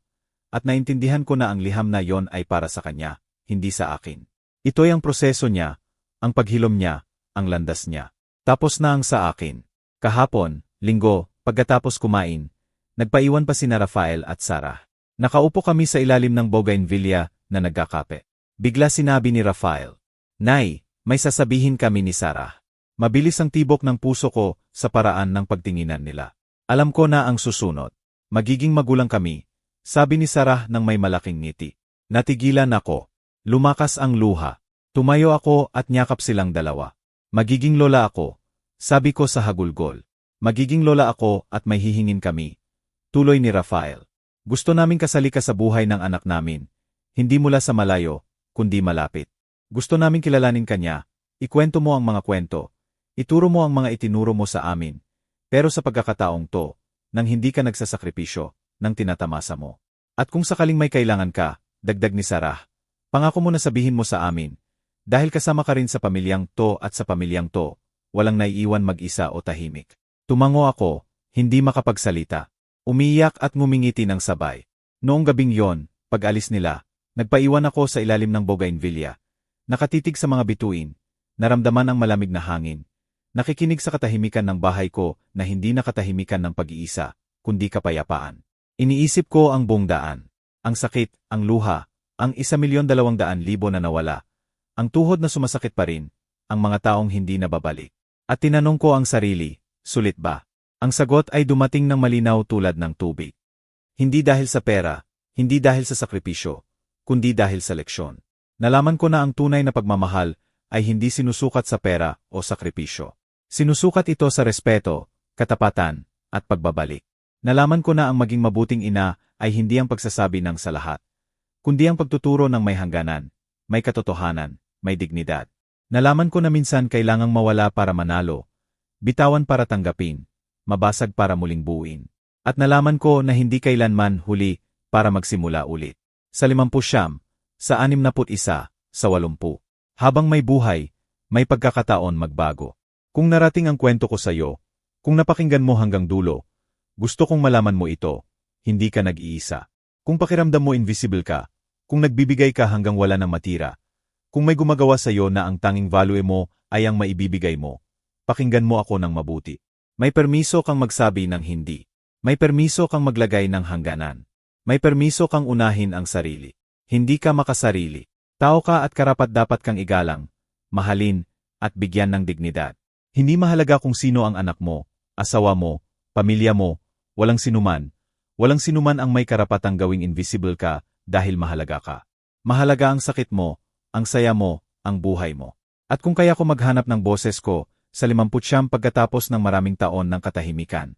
At naintindihan ko na ang liham na yon ay para sa kanya, hindi sa akin. Ito'y ang proseso niya, ang paghilom niya, ang landas niya. Tapos na ang sa akin. Kahapon, linggo, pagkatapos kumain, nagpaiwan pa sina Rafael at Sarah. Nakaupo kami sa ilalim ng bougainvillea na nagkakape. Bigla sinabi ni Rafael, "Nay, may sasabihin kami ni Sarah." Mabilis ang tibok ng puso ko sa paraan ng pagtinginan nila. Alam ko na ang susunod. Magiging magulang kami, sabi ni Sarah ng may malaking ngiti. Natigilan ako. Lumakas ang luha. Tumayo ako at nyakap silang dalawa. Magiging lola ako, sabi ko sa hagulgol. Magiging lola ako at may hihingin kami. Tuloy ni Rafael. Gusto naming kasali ka sa buhay ng anak namin. Hindi mula sa malayo, kundi malapit. Gusto naming kilalanin kanya. Ikwento mo ang mga kwento. Ituro mo ang mga itinuro mo sa amin. Pero sa pagkakataong to, nang hindi ka nagsasakripisyo, nang tinatamasa mo. At kung sakaling may kailangan ka, dagdag ni Sarah, pangako mo na sabihin mo sa amin. Dahil kasama ka rin sa pamilyang to at sa pamilyang to, walang naiiwan mag-isa o tahimik. Tumango ako, hindi makapagsalita. Umiiyak at ngumingiti ng sabay. Noong gabing yon, pag-alis nila, nagpaiwan ako sa ilalim ng bougainvillea. Nakatitig sa mga bituin, naramdaman ang malamig na hangin. Nakikinig sa katahimikan ng bahay ko na hindi na katahimikan ng pag-iisa, kundi kapayapaan. Iniisip ko ang buong daan. Ang sakit, ang luha, ang 1,200,000 na nawala. Ang tuhod na sumasakit pa rin, ang mga taong hindi na babalik. At tinanong ko ang sarili, sulit ba? Ang sagot ay dumating ng malinaw tulad ng tubig. Hindi dahil sa pera, hindi dahil sa sakripisyo, kundi dahil sa leksyon. Nalaman ko na ang tunay na pagmamahal ay hindi sinusukat sa pera o sakripisyo. Sinusukat ito sa respeto, katapatan, at pagbabalik. Nalaman ko na ang maging mabuting ina ay hindi ang pagsasabi ng sa lahat, kundi ang pagtuturo ng may hangganan, may katotohanan, may dignidad. Nalaman ko na minsan kailangang mawala para manalo, bitawan para tanggapin, mabasag para muling buuin. At nalaman ko na hindi kailanman huli para magsimula ulit. Sa 50, sa 61, sa 80. Habang may buhay, may pagkakataon magbago. Kung narating ang kwento ko sa iyo, kung napakinggan mo hanggang dulo, gusto kong malaman mo ito, hindi ka nag-iisa. Kung pakiramdam mo invisible ka, kung nagbibigay ka hanggang wala nang matira, kung may gumagawa sa iyo na ang tanging value mo ay ang maibibigay mo, pakinggan mo ako ng mabuti. May permiso kang magsabi ng hindi. May permiso kang maglagay ng hangganan. May permiso kang unahin ang sarili. Hindi ka makasarili. Tao ka at karapat-dapat kang igalang, mahalin, at bigyan ng dignidad. Hindi mahalaga kung sino ang anak mo, asawa mo, pamilya mo, walang sinuman ang may karapatang gawing invisible ka dahil mahalaga ka. Mahalaga ang sakit mo, ang saya mo, ang buhay mo. At kung kaya ko maghanap ng boses ko sa 50 pagkatapos ng maraming taon ng katahimikan,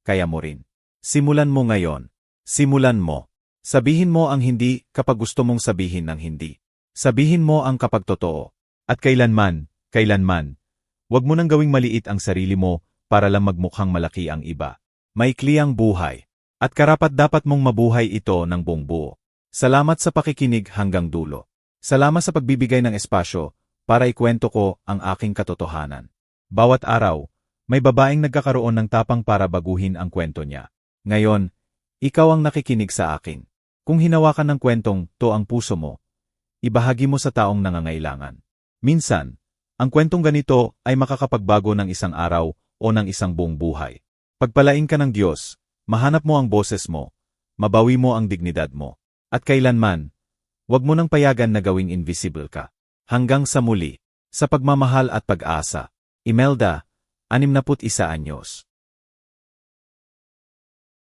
kaya mo rin. Simulan mo ngayon. Simulan mo. Sabihin mo ang hindi kapag gusto mong sabihin ng hindi. Sabihin mo ang kapag totoo. At kailanman, huwag mo nang gawing maliit ang sarili mo para lang magmukhang malaki ang iba. Maikli ang buhay. At karapat-dapat mong mabuhay ito ng buong buo. Salamat sa pakikinig hanggang dulo. Salamat sa pagbibigay ng espasyo para ikwento ko ang aking katotohanan. Bawat araw, may babaeng nagkakaroon ng tapang para baguhin ang kwento niya. Ngayon, ikaw ang nakikinig sa akin. Kung hinawakan ng kwentong to ang puso mo, ibahagi mo sa taong nangangailangan. Minsan, ang kwentong ganito ay makakapagbago ng isang araw o ng isang buong buhay. Pagpalain ka ng Diyos, mahanap mo ang boses mo, mabawi mo ang dignidad mo. At kailanman, huwag mo nang payagan na gawing invisible ka. Hanggang sa muli, sa pagmamahal at pag-asa. Imelda, 61 anyos.